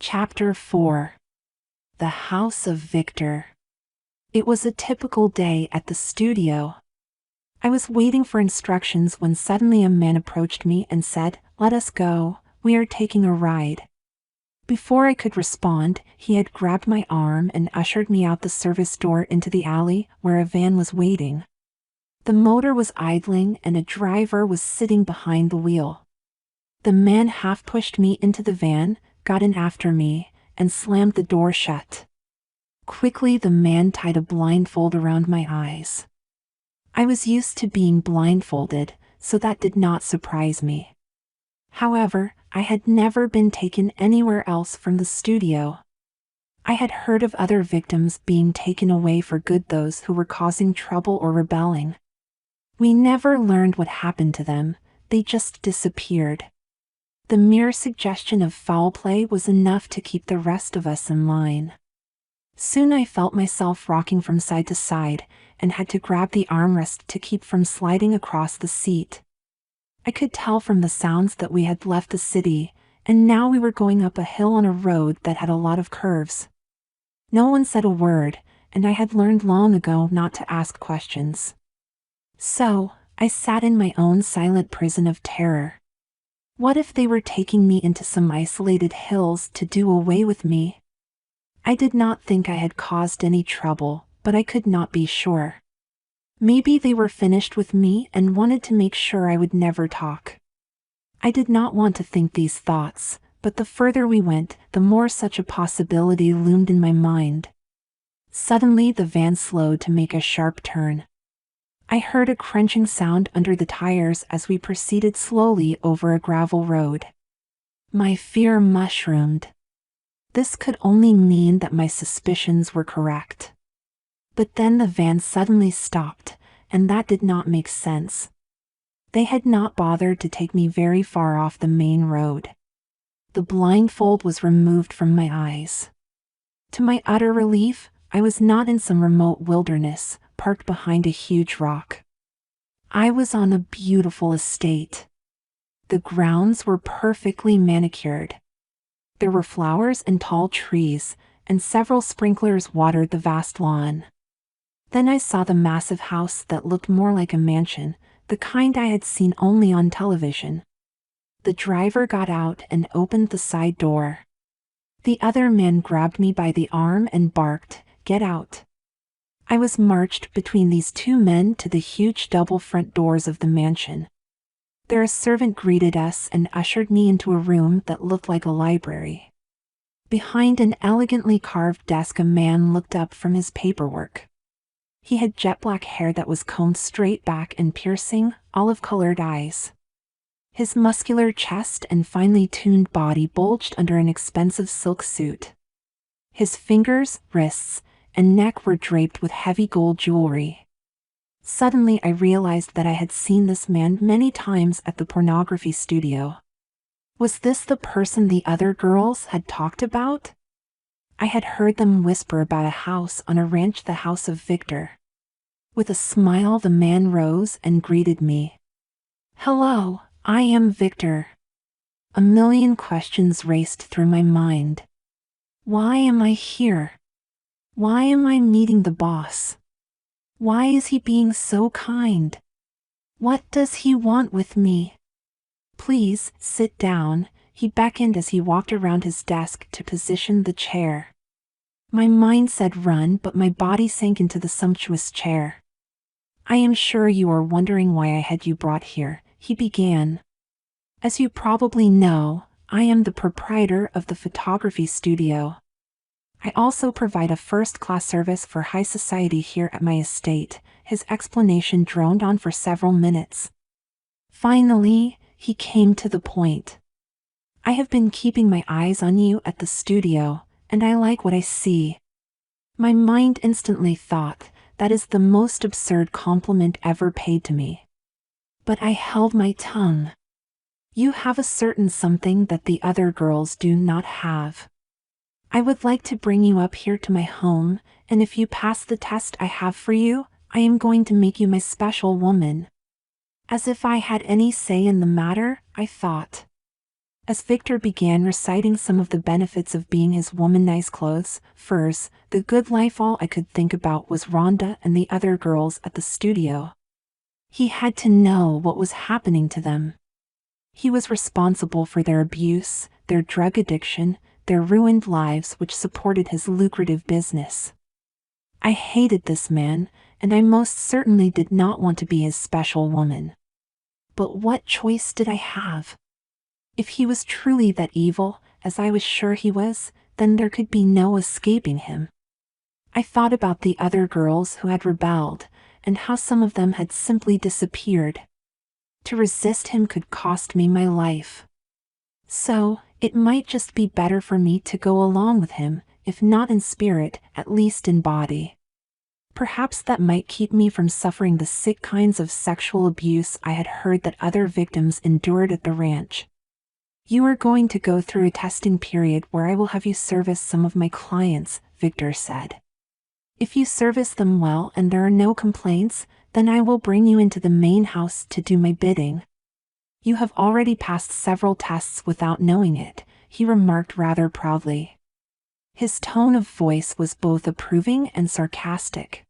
Chapter 4. The House of Victor. It was a typical day at the studio. I was waiting for instructions when suddenly a man approached me and said, "Let us go, we are taking a ride." Before I could respond, he had grabbed my arm and ushered me out the service door into the alley where a van was waiting. The motor was idling and a driver was sitting behind the wheel. The man half pushed me into the van, got in after me, and slammed the door shut. Quickly the man tied a blindfold around my eyes. I was used to being blindfolded, so that did not surprise me. However, I had never been taken anywhere else from the studio. I had heard of other victims being taken away for good, those who were causing trouble or rebelling. We never learned what happened to them, they just disappeared. The mere suggestion of foul play was enough to keep the rest of us in line. Soon I felt myself rocking from side to side and had to grab the armrest to keep from sliding across the seat. I could tell from the sounds that we had left the city, and now we were going up a hill on a road that had a lot of curves. No one said a word, and I had learned long ago not to ask questions. So, I sat in my own silent prison of terror. What if they were taking me into some isolated hills to do away with me? I did not think I had caused any trouble, but I could not be sure. Maybe they were finished with me and wanted to make sure I would never talk. I did not want to think these thoughts, but the further we went, the more such a possibility loomed in my mind. Suddenly the van slowed to make a sharp turn. I heard a crunching sound under the tires as we proceeded slowly over a gravel road. My fear mushroomed. This could only mean that my suspicions were correct. But then the van suddenly stopped, and that did not make sense. They had not bothered to take me very far off the main road. The blindfold was removed from my eyes. To my utter relief, I was not in some remote wilderness, parked behind a huge rock. I was on a beautiful estate. The grounds were perfectly manicured. There were flowers and tall trees, and several sprinklers watered the vast lawn. Then I saw the massive house that looked more like a mansion, the kind I had seen only on television. The driver got out and opened the side door. The other man grabbed me by the arm and barked, "Get out." I was marched between these two men to the huge double front doors of the mansion. There a servant greeted us and ushered me into a room that looked like a library. Behind an elegantly carved desk a man looked up from his paperwork. He had jet black hair that was combed straight back and piercing, olive-colored eyes. His muscular chest and finely tuned body bulged under an expensive silk suit. His fingers, wrists, and neck were draped with heavy gold jewelry. Suddenly I realized that I had seen this man many times at the pornography studio. Was this the person the other girls had talked about? I had heard them whisper about a house on a ranch, the House of Victor. With a smile the man rose and greeted me. "Hello, I am Victor." A million questions raced through my mind. Why am I here? Why am I meeting the boss? Why is he being so kind? What does he want with me? "Please, sit down," he beckoned as he walked around his desk to position the chair. My mind said run, but my body sank into the sumptuous chair. "I am sure you are wondering why I had you brought here," he began. "As you probably know, I am the proprietor of the photography studio. I also provide a first-class service for high society here at my estate." His explanation droned on for several minutes. Finally, he came to the point. "I have been keeping my eyes on you at the studio, and I like what I see." My mind instantly thought, that is the most absurd compliment ever paid to me. But I held my tongue. "You have a certain something that the other girls do not have. I would like to bring you up here to my home, and if you pass the test I have for you, I am going to make you my special woman." As if I had any say in the matter, I thought. As Victor began reciting some of the benefits of being his woman, nice clothes, furs, the good life, all I could think about was Rhonda and the other girls at the studio. He had to know what was happening to them. He was responsible for their abuse, their drug addiction, their ruined lives which supported his lucrative business. I hated this man, and I most certainly did not want to be his special woman. But what choice did I have? If he was truly that evil, as I was sure he was, then there could be no escaping him. I thought about the other girls who had rebelled, and how some of them had simply disappeared. To resist him could cost me my life. So, it might just be better for me to go along with him, if not in spirit, at least in body. Perhaps that might keep me from suffering the sick kinds of sexual abuse I had heard that other victims endured at the ranch. You are going to go through a testing period where I will have you service some of my clients, Victor said. If you service them well and there are no complaints, then I will bring you into the main house to do my bidding. You have already passed several tests without knowing it, he remarked rather proudly. His tone of voice was both approving and sarcastic.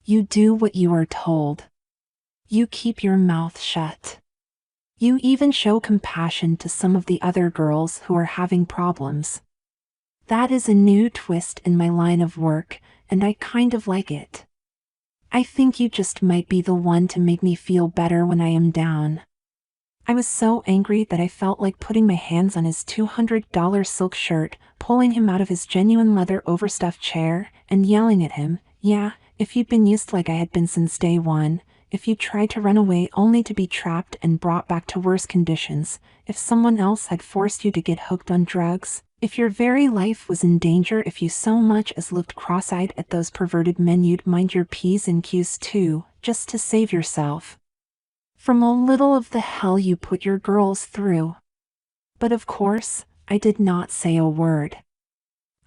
You do what you are told. You keep your mouth shut. You even show compassion to some of the other girls who are having problems. That is a new twist in my line of work, and I kind of like it. I think you just might be the one to make me feel better when I am down. I was so angry that I felt like putting my hands on his $200 silk shirt, pulling him out of his genuine leather overstuffed chair, and yelling at him, yeah, if you'd been used like I had been since day one, if you tried to run away only to be trapped and brought back to worse conditions, if someone else had forced you to get hooked on drugs, if your very life was in danger, if you so much as looked cross-eyed at those perverted men, you'd mind your P's and Q's too, just to save yourself from a little of the hell you put your girls through. But of course, I did not say a word.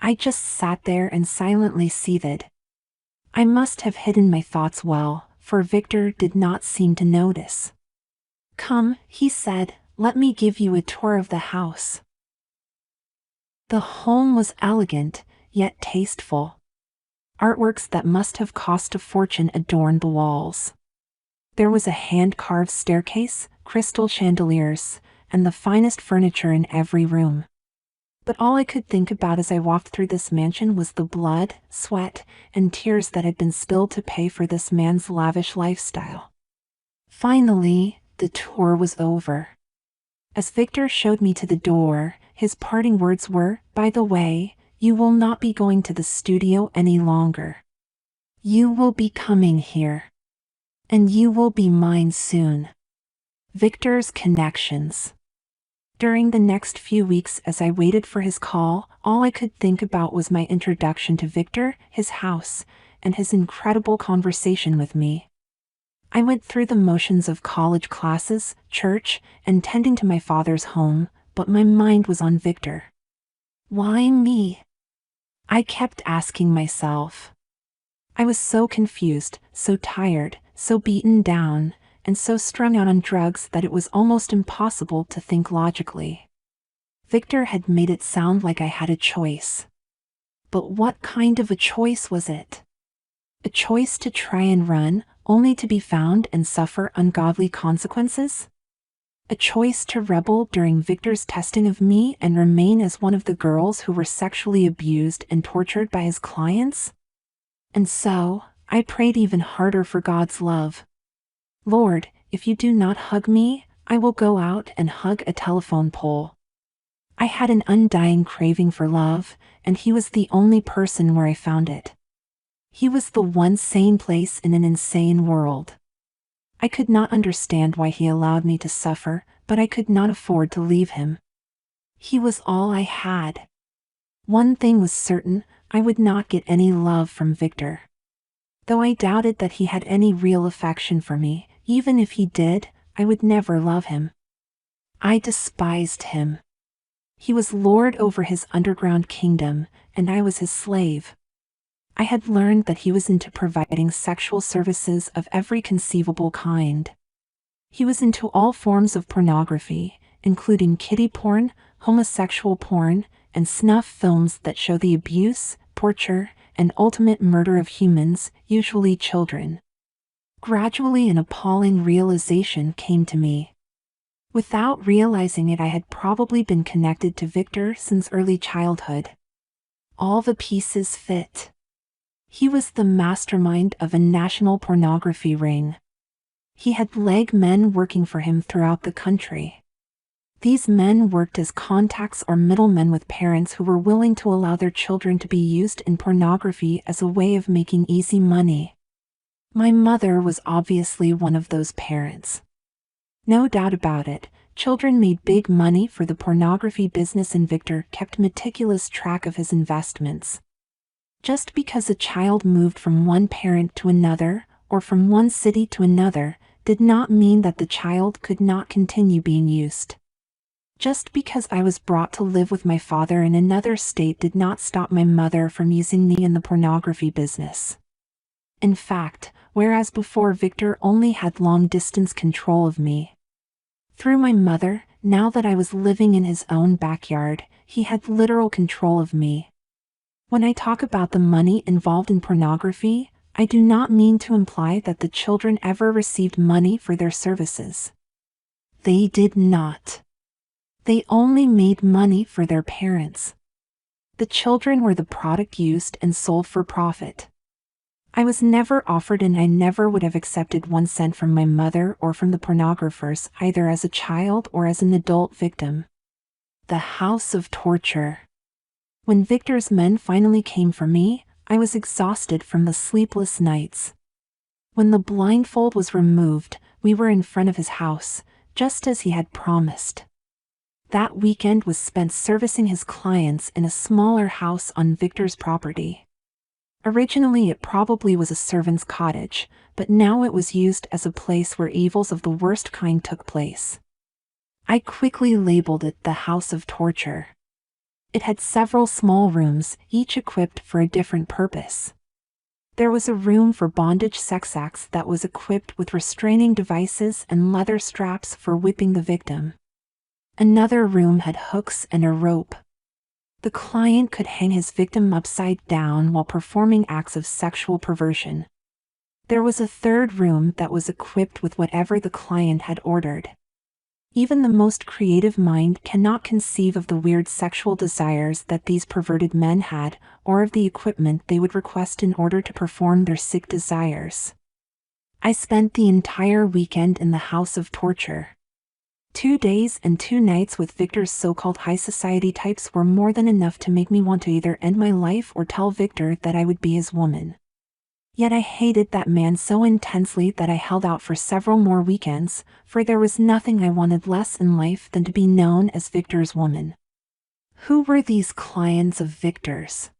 I just sat there and silently seethed. I must have hidden my thoughts well, for Victor did not seem to notice. Come, he said, let me give you a tour of the house. The home was elegant, yet tasteful. Artworks that must have cost a fortune adorned the walls. There was a hand-carved staircase, crystal chandeliers, and the finest furniture in every room. But all I could think about as I walked through this mansion was the blood, sweat, and tears that had been spilled to pay for this man's lavish lifestyle. Finally, the tour was over. As Victor showed me to the door, his parting words were, by the way, you will not be going to the studio any longer. You will be coming here. And you will be mine soon. Victor's connections. During the next few weeks as I waited for his call, all I could think about was my introduction to Victor, his house, and his incredible conversation with me. I went through the motions of college classes, church, and tending to my father's home, but my mind was on Victor. Why me? I kept asking myself. I was so confused, so tired, so beaten down, and so strung out on drugs that it was almost impossible to think logically. Victor had made it sound like I had a choice. But what kind of a choice was it? A choice to try and run, only to be found and suffer ungodly consequences? A choice to rebel during Victor's testing of me and remain as one of the girls who were sexually abused and tortured by his clients? And so, I prayed even harder for God's love. Lord, if you do not hug me, I will go out and hug a telephone pole. I had an undying craving for love, and he was the only person where I found it. He was the one sane place in an insane world. I could not understand why he allowed me to suffer, but I could not afford to leave him. He was all I had. One thing was certain, I would not get any love from Victor. Though I doubted that he had any real affection for me, even if he did, I would never love him. I despised him. He was lord over his underground kingdom, and I was his slave. I had learned that he was into providing sexual services of every conceivable kind. He was into all forms of pornography, including kiddie porn, homosexual porn, and snuff films that show the abuse, torture, and ultimate murder of humans, usually children. Gradually, an appalling realization came to me. Without realizing it, I had probably been connected to Victor since early childhood. All the pieces fit. He was the mastermind of a national pornography ring. He had leg men working for him throughout the country. These men worked as contacts or middlemen with parents who were willing to allow their children to be used in pornography as a way of making easy money. My mother was obviously one of those parents. No doubt about it, children made big money for the pornography business, and Victor kept meticulous track of his investments. Just because a child moved from one parent to another, or from one city to another, did not mean that the child could not continue being used. Just because I was brought to live with my father in another state did not stop my mother from using me in the pornography business. In fact, whereas before Victor only had long-distance control of me, through my mother, now that I was living in his own backyard, he had literal control of me. When I talk about the money involved in pornography, I do not mean to imply that the children ever received money for their services. They did not. They only made money for their parents. The children were the product used and sold for profit. I was never offered, and I never would have accepted 1 cent from my mother or from the pornographers, either as a child or as an adult victim. The house of torture. When Victor's men finally came for me, I was exhausted from the sleepless nights. When the blindfold was removed, we were in front of his house, just as he had promised. That weekend was spent servicing his clients in a smaller house on Victor's property. Originally, it probably was a servant's cottage, but now it was used as a place where evils of the worst kind took place. I quickly labeled it the House of Torture. It had several small rooms, each equipped for a different purpose. There was a room for bondage sex acts that was equipped with restraining devices and leather straps for whipping the victim. Another room had hooks and a rope. The client could hang his victim upside down while performing acts of sexual perversion. There was a third room that was equipped with whatever the client had ordered. Even the most creative mind cannot conceive of the weird sexual desires that these perverted men had, or of the equipment they would request in order to perform their sick desires. I spent the entire weekend in the House of Torture. 2 days and 2 nights with Victor's so-called high society types were more than enough to make me want to either end my life or tell Victor that I would be his woman. Yet I hated that man so intensely that I held out for several more weekends, for there was nothing I wanted less in life than to be known as Victor's woman. Who were these clients of Victor's?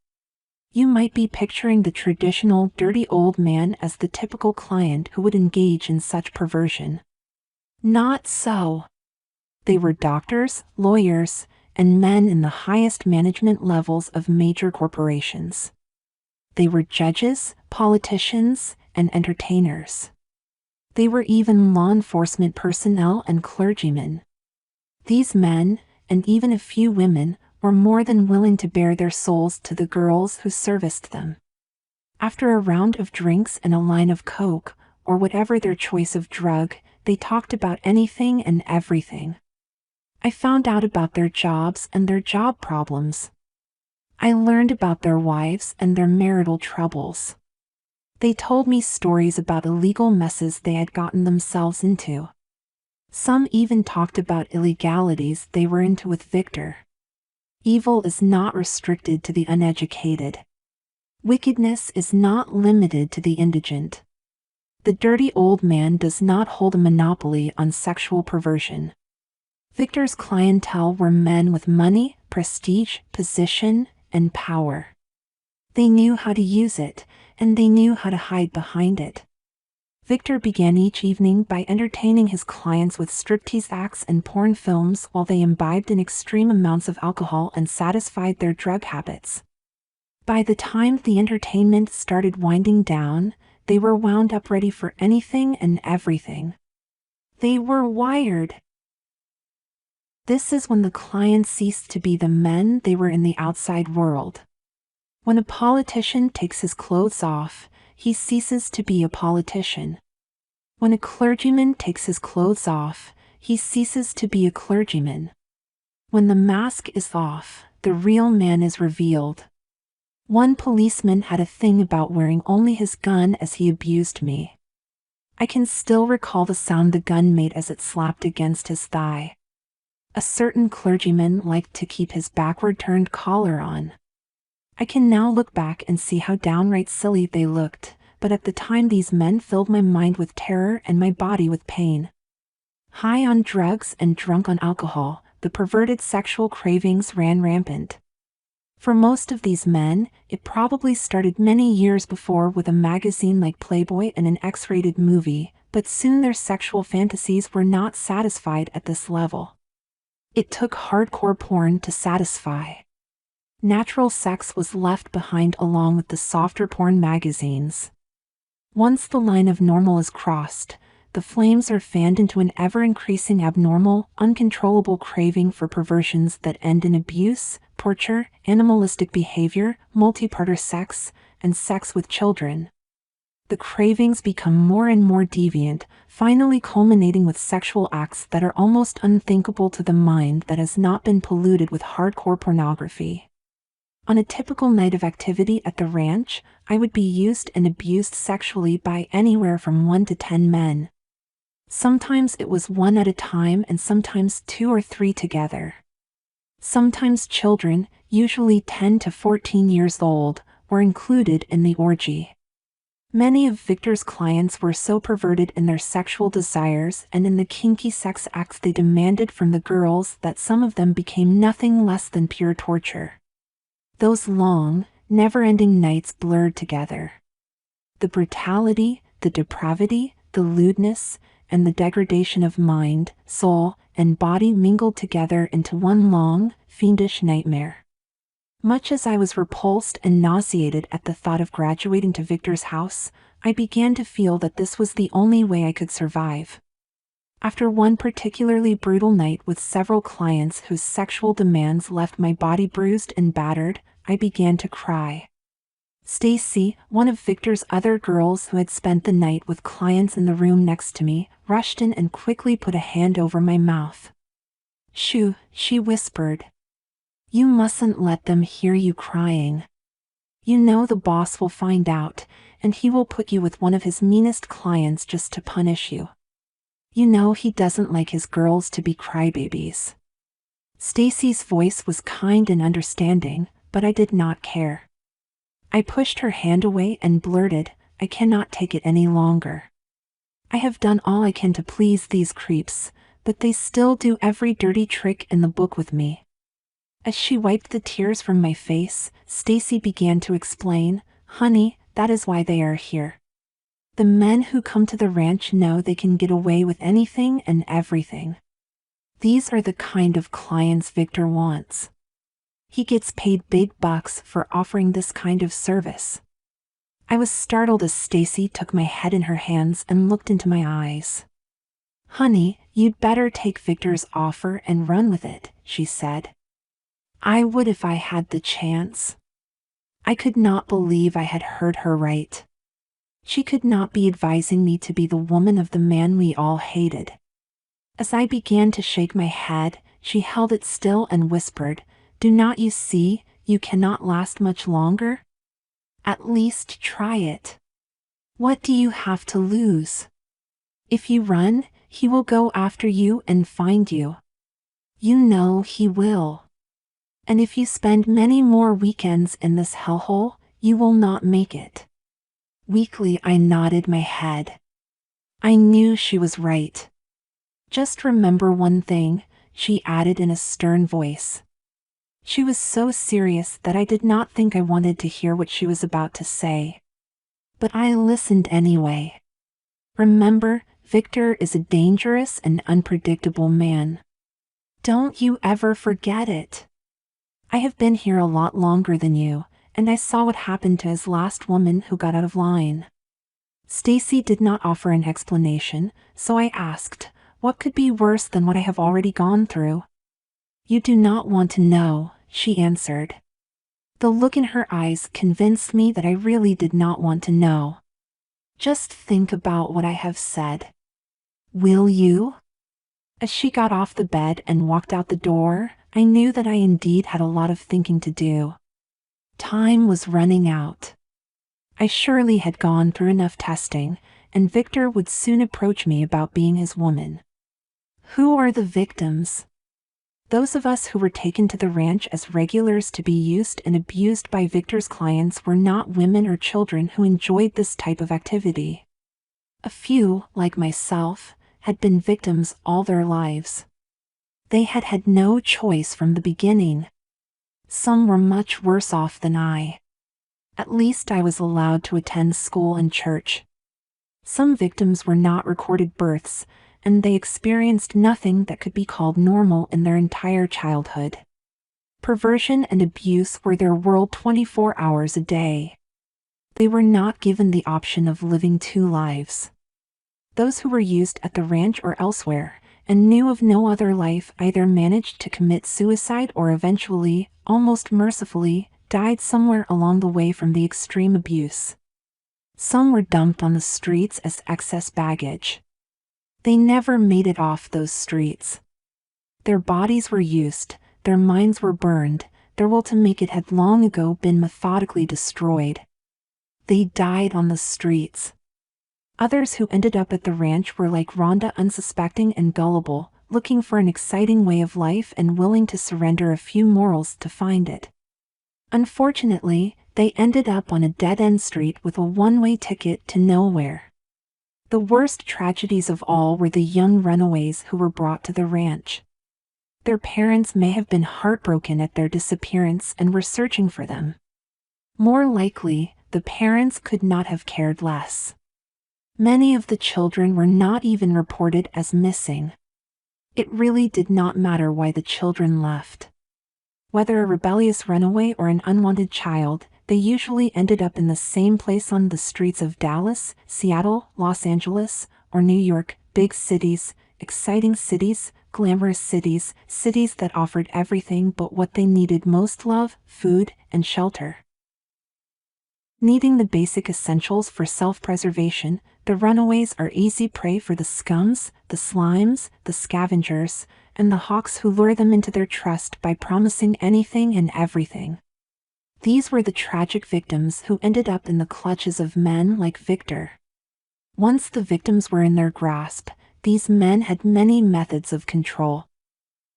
You might be picturing the traditional dirty old man as the typical client who would engage in such perversion. Not so. They were doctors, lawyers, and men in the highest management levels of major corporations. They were judges, politicians, and entertainers. They were even law enforcement personnel and clergymen. These men, and even a few women, were more than willing to bare their souls to the girls who serviced them. After a round of drinks and a line of coke, or whatever their choice of drug, they talked about anything and everything. I found out about their jobs and their job problems. I learned about their wives and their marital troubles. They told me stories about illegal messes they had gotten themselves into. Some even talked about illegalities they were into with Victor. Evil is not restricted to the uneducated. Wickedness is not limited to the indigent. The dirty old man does not hold a monopoly on sexual perversion. Victor's clientele were men with money, prestige, position, and power. They knew how to use it, and they knew how to hide behind it. Victor began each evening by entertaining his clients with striptease acts and porn films while they imbibed in extreme amounts of alcohol and satisfied their drug habits. By the time the entertainment started winding down, they were wound up ready for anything and everything. They were wired This is when the clients cease to be the men they were in the outside world. When a politician takes his clothes off, he ceases to be a politician. When a clergyman takes his clothes off, he ceases to be a clergyman. When the mask is off, the real man is revealed. One policeman had a thing about wearing only his gun as he abused me. I can still recall the sound the gun made as it slapped against his thigh. A certain clergyman liked to keep his backward-turned collar on. I can now look back and see how downright silly they looked, but at the time these men filled my mind with terror and my body with pain. High on drugs and drunk on alcohol, the perverted sexual cravings ran rampant. For most of these men, it probably started many years before with a magazine like Playboy and an X-rated movie, but soon their sexual fantasies were not satisfied at this level. It took hardcore porn to satisfy. Natural sex was left behind along with the softer porn magazines. Once the line of normal is crossed, the flames are fanned into an ever-increasing abnormal, uncontrollable craving for perversions that end in abuse, torture, animalistic behavior, multi-partner sex, and sex with children. The cravings become more and more deviant, finally culminating with sexual acts that are almost unthinkable to the mind that has not been polluted with hardcore pornography. On a typical night of activity at the ranch, I would be used and abused sexually by anywhere from 1 to 10 men. Sometimes it was one at a time and sometimes 2 or 3 together. Sometimes children, usually 10 to 14 years old, were included in the orgy. Many of Victor's clients were so perverted in their sexual desires and in the kinky sex acts they demanded from the girls that some of them became nothing less than pure torture. Those long, never-ending nights blurred together. The brutality, the depravity, the lewdness, and the degradation of mind, soul, and body mingled together into one long, fiendish nightmare. Much as I was repulsed and nauseated at the thought of graduating to Victor's house, I began to feel that this was the only way I could survive. After one particularly brutal night with several clients whose sexual demands left my body bruised and battered, I began to cry. Stacey, one of Victor's other girls who had spent the night with clients in the room next to me, rushed in and quickly put a hand over my mouth. "Shoo," she whispered. "You mustn't let them hear you crying. You know the boss will find out, and he will put you with one of his meanest clients just to punish you. You know he doesn't like his girls to be crybabies." Stacey's voice was kind and understanding, but I did not care. I pushed her hand away and blurted, "I cannot take it any longer. I have done all I can to please these creeps, but they still do every dirty trick in the book with me." As she wiped the tears from my face, Stacey began to explain, "Honey, that is why they are here. The men who come to the ranch know they can get away with anything and everything. These are the kind of clients Victor wants. He gets paid big bucks for offering this kind of service." I was startled as Stacey took my head in her hands and looked into my eyes. "Honey, you'd better take Victor's offer and run with it," she said. "I would if I had the chance." I could not believe I had heard her right. She could not be advising me to be the woman of the man we all hated. As I began to shake my head, she held it still and whispered, "Do not you see, you cannot last much longer? At least try it. What do you have to lose? If you run, he will go after you and find you. You know he will. And if you spend many more weekends in this hellhole, you will not make it." Weakly I nodded my head. I knew she was right. "Just remember one thing," she added in a stern voice. She was so serious that I did not think I wanted to hear what she was about to say. But I listened anyway. "Remember, Victor is a dangerous and unpredictable man. Don't you ever forget it. I have been here a lot longer than you, and I saw what happened to his last woman who got out of line." Stacey did not offer an explanation, so I asked, "What could be worse than what I have already gone through?" "You do not want to know," she answered. The look in her eyes convinced me that I really did not want to know. "Just think about what I have said. Will you?" As she got off the bed and walked out the door, I knew that I indeed had a lot of thinking to do. Time was running out. I surely had gone through enough testing, and Victor would soon approach me about being his woman. Who are the victims? Those of us who were taken to the ranch as regulars to be used and abused by Victor's clients were not women or children who enjoyed this type of activity. A few, like myself, had been victims all their lives. They had had no choice from the beginning. Some were much worse off than I. At least I was allowed to attend school and church. Some victims were not recorded births, and they experienced nothing that could be called normal in their entire childhood. Perversion and abuse were their world 24 hours a day. They were not given the option of living two lives. Those who were used at the ranch or elsewhere, and knew of no other life, either managed to commit suicide or eventually, almost mercifully, died somewhere along the way from the extreme abuse. Some were dumped on the streets as excess baggage. They never made it off those streets. Their bodies were used, their minds were burned, their will to make it had long ago been methodically destroyed. They died on the streets. Others who ended up at the ranch were like Rhonda, unsuspecting and gullible, looking for an exciting way of life and willing to surrender a few morals to find it. Unfortunately, they ended up on a dead-end street with a one-way ticket to nowhere. The worst tragedies of all were the young runaways who were brought to the ranch. Their parents may have been heartbroken at their disappearance and were searching for them. More likely, the parents could not have cared less. Many of the children were not even reported as missing. It really did not matter why the children left. Whether a rebellious runaway or an unwanted child, they usually ended up in the same place on the streets of Dallas, Seattle, Los Angeles, or New York, big cities, exciting cities, glamorous cities, cities that offered everything but what they needed most: love, food, and shelter. Needing the basic essentials for self-preservation, the runaways are easy prey for the scums, the slimes, the scavengers, and the hawks who lure them into their trust by promising anything and everything. These were the tragic victims who ended up in the clutches of men like Victor. Once the victims were in their grasp, these men had many methods of control.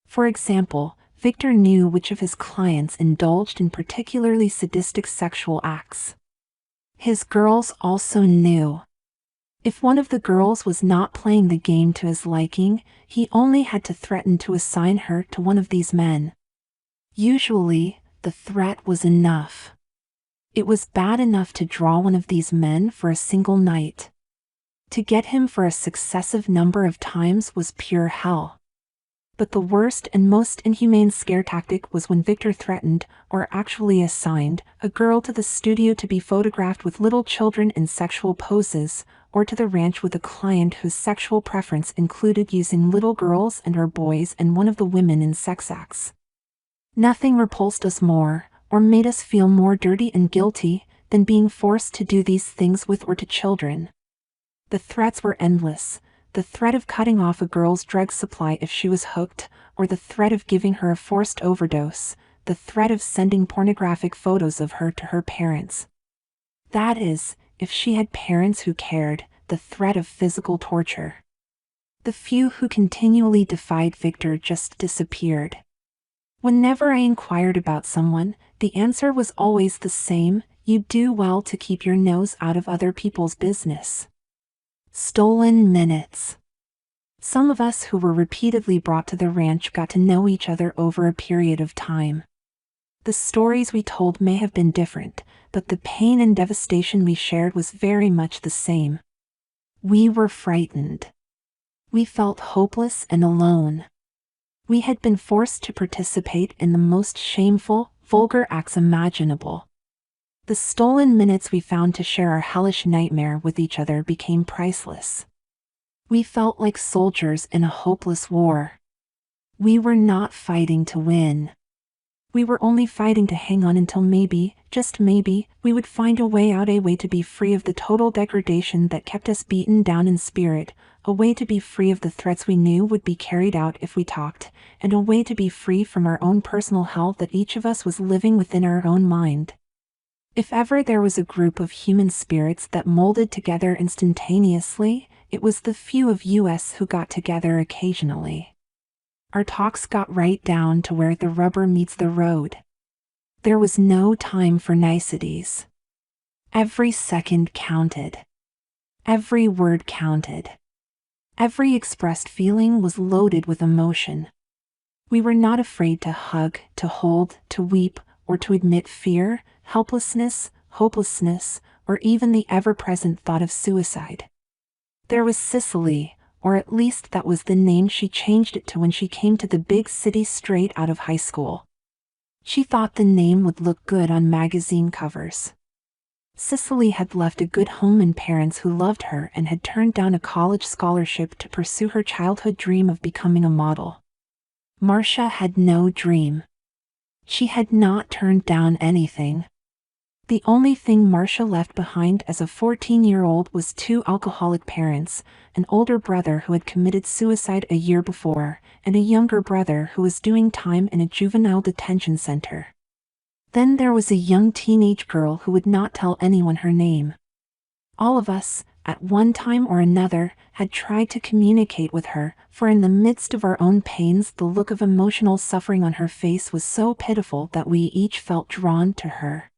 For example, Victor knew which of his clients indulged in particularly sadistic sexual acts. His girls also knew. If one of the girls was not playing the game to his liking, he only had to threaten to assign her to one of these men. Usually, the threat was enough. It was bad enough to draw one of these men for a single night. To get him for a successive number of times was pure hell. But the worst and most inhumane scare tactic was when Victor threatened, or actually assigned, a girl to the studio to be photographed with little children in sexual poses, or to the ranch with a client whose sexual preference included using little girls and/or boys and one of the women in sex acts. Nothing repulsed us more, or made us feel more dirty and guilty, than being forced to do these things with or to children. The threats were endless. The threat of cutting off a girl's drug supply if she was hooked, or the threat of giving her a forced overdose, the threat of sending pornographic photos of her to her parents. That is, if she had parents who cared, the threat of physical torture. The few who continually defied Victor just disappeared. Whenever I inquired about someone, the answer was always the same: you do well to keep your nose out of other people's business. Stolen minutes. Some of us who were repeatedly brought to the ranch got to know each other over a period of time. The stories we told may have been different, but the pain and devastation we shared was very much the same. We were frightened. We felt hopeless and alone. We had been forced to participate in the most shameful, vulgar acts imaginable. The stolen minutes we found to share our hellish nightmare with each other became priceless. We felt like soldiers in a hopeless war. We were not fighting to win. We were only fighting to hang on until maybe, just maybe, we would find a way out, a way to be free of the total degradation that kept us beaten down in spirit, a way to be free of the threats we knew would be carried out if we talked, and a way to be free from our own personal hell that each of us was living within our own mind. If ever there was a group of human spirits that molded together instantaneously, it was the few of us who got together occasionally. Our talks got right down to where the rubber meets the road. There was no time for niceties. Every second counted. Every word counted. Every expressed feeling was loaded with emotion. We were not afraid to hug, to hold, to weep, or to admit fear, helplessness, hopelessness, or even the ever-present thought of suicide. There was Cicely, or at least that was the name she changed it to when she came to the big city straight out of high school. She thought the name would look good on magazine covers. Cicely had left a good home and parents who loved her and had turned down a college scholarship to pursue her childhood dream of becoming a model. Marcia had no dream. She had not turned down anything. The only thing Marcia left behind as a 14-year-old was 2 alcoholic parents, an older brother who had committed suicide a year before, and a younger brother who was doing time in a juvenile detention center. Then there was a young teenage girl who would not tell anyone her name. All of us, at one time or another, had tried to communicate with her, for in the midst of our own pains the look of emotional suffering on her face was so pitiful that we each felt drawn to her.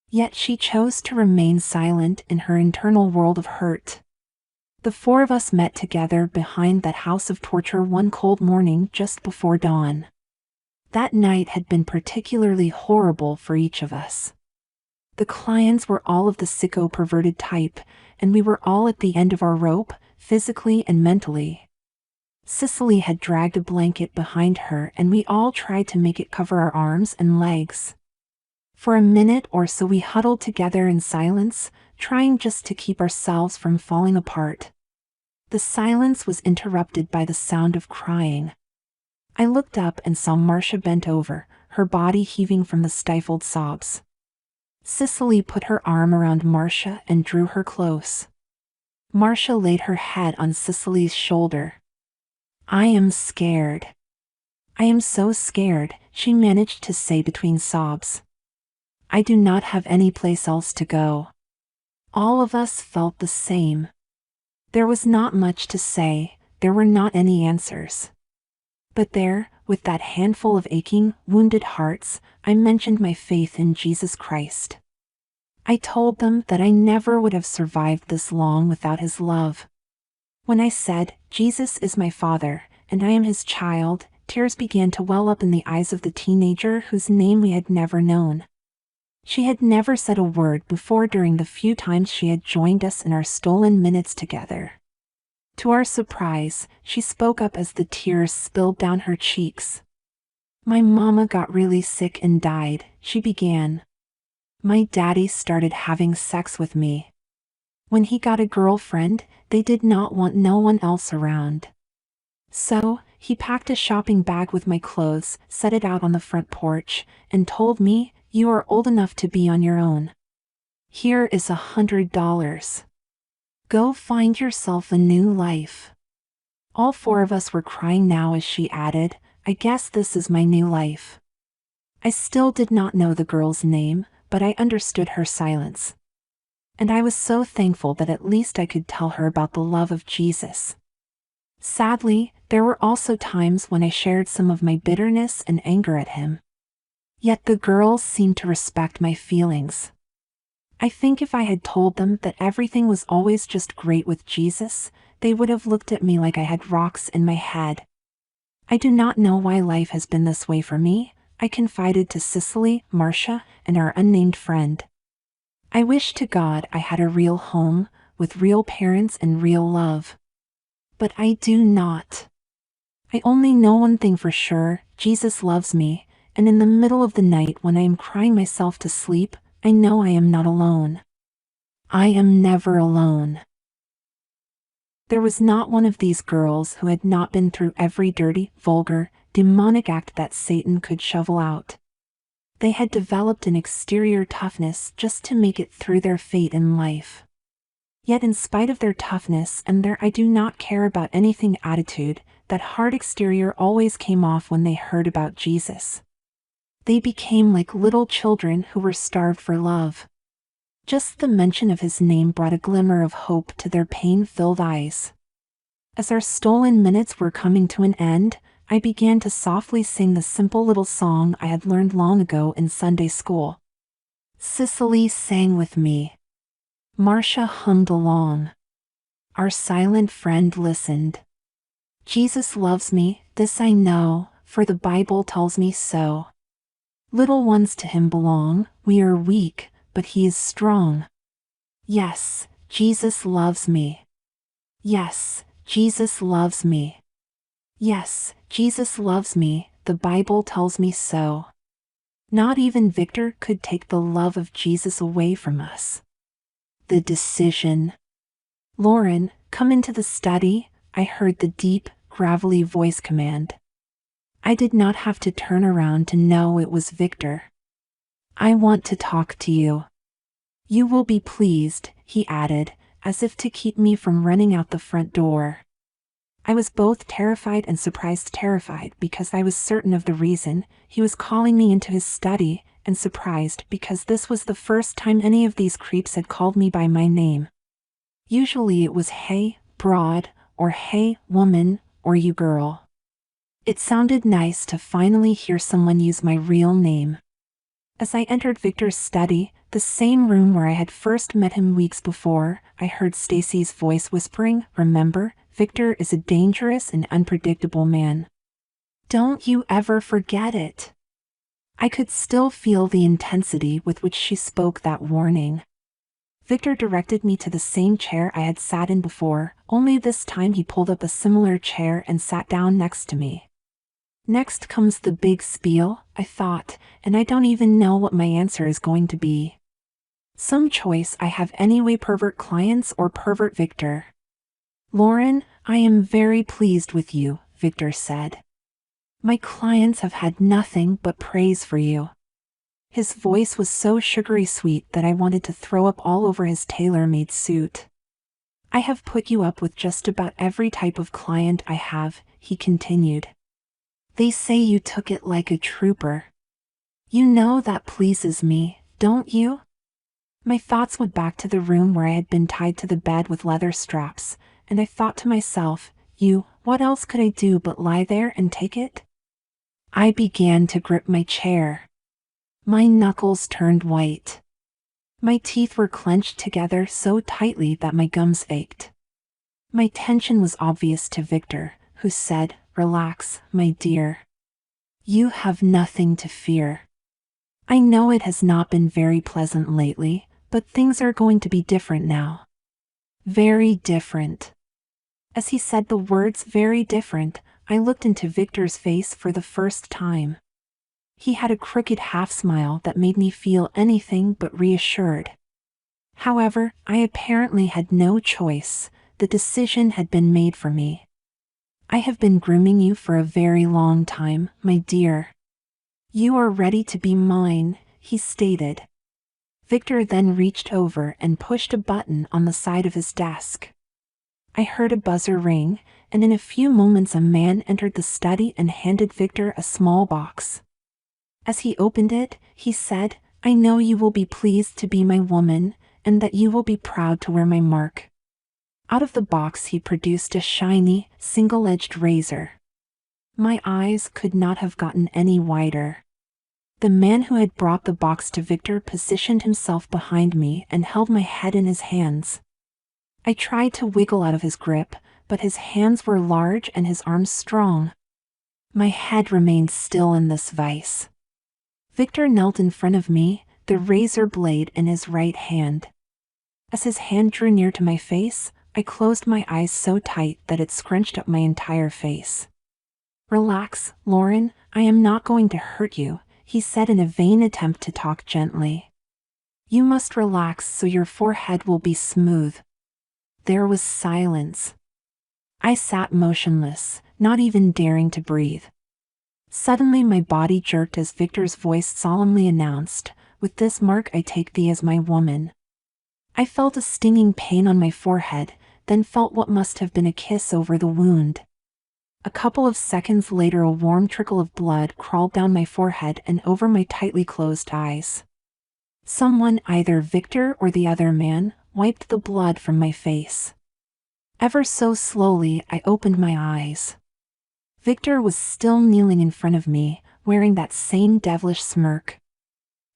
Yet she chose to remain silent in her internal world of hurt. The 4 of us met together behind that house of torture one cold morning just before dawn. That night had been particularly horrible for each of us. The clients were all of the sicko perverted type, and we were all at the end of our rope, physically and mentally. Cicely had dragged a blanket behind her and we all tried to make it cover our arms and legs. For a minute or so we huddled together in silence, trying just to keep ourselves from falling apart. The silence was interrupted by the sound of crying. I looked up and saw Marcia bent over, her body heaving from the stifled sobs. Cicely put her arm around Marcia and drew her close. Marcia laid her head on Cicely's shoulder. "I am scared. I am so scared," she managed to say between sobs. "I do not have any place else to go." All of us felt the same. There was not much to say, there were not any answers. But there, with that handful of aching, wounded hearts, I mentioned my faith in Jesus Christ. I told them that I never would have survived this long without His love. When I said, "Jesus is my Father, and I am His child," tears began to well up in the eyes of the teenager whose name we had never known. She had never said a word before during the few times she had joined us in our stolen minutes together. To our surprise, she spoke up as the tears spilled down her cheeks. "My mama got really sick and died," she began. "My daddy started having sex with me. When he got a girlfriend, they did not want no one else around. So, he packed a shopping bag with my clothes, set it out on the front porch, and told me, 'You are old enough to be on your own. Here is $100. Go find yourself a new life.'" All 4 of us were crying now as she added, "I guess this is my new life." I still did not know the girl's name, but I understood her silence. And I was so thankful that at least I could tell her about the love of Jesus. Sadly, there were also times when I shared some of my bitterness and anger at him. Yet the girls seemed to respect my feelings. I think if I had told them that everything was always just great with Jesus, they would have looked at me like I had rocks in my head. "I do not know why life has been this way for me," I confided to Cicely, Marcia, and our unnamed friend. "I wish to God I had a real home, with real parents and real love. But I do not. I only know one thing for sure, Jesus loves me, and in the middle of the night when I am crying myself to sleep, I know I am not alone. I am never alone." There was not one of these girls who had not been through every dirty, vulgar, demonic act that Satan could shovel out. They had developed an exterior toughness just to make it through their fate in life. Yet in spite of their toughness and their "I do not care about anything" attitude, that hard exterior always came off when they heard about Jesus. They became like little children who were starved for love. Just the mention of his name brought a glimmer of hope to their pain-filled eyes. As our stolen minutes were coming to an end, I began to softly sing the simple little song I had learned long ago in Sunday school. Cicely sang with me. Marcia hummed along. Our silent friend listened. Jesus loves me, this I know, for the Bible tells me so. Little ones to him belong, we are weak, but he is strong. Yes, Jesus loves me. Yes, Jesus loves me. Yes, Jesus loves me, the Bible tells me so. Not even Victor could take the love of Jesus away from us. The decision. Lauren, come into the study, I heard the deep, gravelly voice command. I did not have to turn around to know it was Victor. I want to talk to you. You will be pleased, he added, as if to keep me from running out the front door. I was both terrified and surprised. Terrified because I was certain of the reason he was calling me into his study, and surprised because this was the first time any of these creeps had called me by my name. Usually it was "Hey, broad," or "Hey, woman," or "You girl." It sounded nice to finally hear someone use my real name. As I entered Victor's study, the same room where I had first met him weeks before, I heard Stacey's voice whispering, "Remember, Victor is a dangerous and unpredictable man. Don't you ever forget it." I could still feel the intensity with which she spoke that warning. Victor directed me to the same chair I had sat in before, only this time he pulled up a similar chair and sat down next to me. Next comes the big spiel, I thought, and I don't even know what my answer is going to be. Some choice I have anyway: pervert clients or pervert Victor. Lauren, I am very pleased with you, Victor said. My clients have had nothing but praise for you. His voice was so sugary sweet that I wanted to throw up all over his tailor-made suit. I have put you up with just about every type of client I have, he continued. They say you took it like a trooper. You know that pleases me, don't you? My thoughts went back to the room where I had been tied to the bed with leather straps, and I thought to myself, what else could I do but lie there and take it? I began to grip my chair. My knuckles turned white. My teeth were clenched together so tightly that my gums ached. My tension was obvious to Victor, who said, "Relax, my dear. You have nothing to fear. I know it has not been very pleasant lately, but things are going to be different now. Very different." As he said the words "very different," I looked into Victor's face for the first time. He had a crooked half-smile that made me feel anything but reassured. However, I apparently had no choice. The decision had been made for me. I have been grooming you for a very long time, my dear. You are ready to be mine, he stated. Victor then reached over and pushed a button on the side of his desk. I heard a buzzer ring, and in a few moments a man entered the study and handed Victor a small box. As he opened it, he said, "I know you will be pleased to be my woman, and that you will be proud to wear my mark." Out of the box he produced a shiny, single-edged razor. My eyes could not have gotten any wider. The man who had brought the box to Victor positioned himself behind me and held my head in his hands. I tried to wiggle out of his grip, but his hands were large and his arms strong. My head remained still in this vice. Victor knelt in front of me, the razor blade in his right hand. As his hand drew near to my face, I closed my eyes so tight that it scrunched up my entire face. "Relax, Lauren, I am not going to hurt you," he said in a vain attempt to talk gently. "You must relax so your forehead will be smooth." There was silence. I sat motionless, not even daring to breathe. Suddenly my body jerked as Victor's voice solemnly announced, "With this mark I take thee as my woman." I felt a stinging pain on my forehead, then felt what must have been a kiss over the wound. A couple of seconds later a warm trickle of blood crawled down my forehead and over my tightly closed eyes. Someone, either Victor or the other man, wiped the blood from my face. Ever so slowly I opened my eyes. Victor was still kneeling in front of me, wearing that same devilish smirk.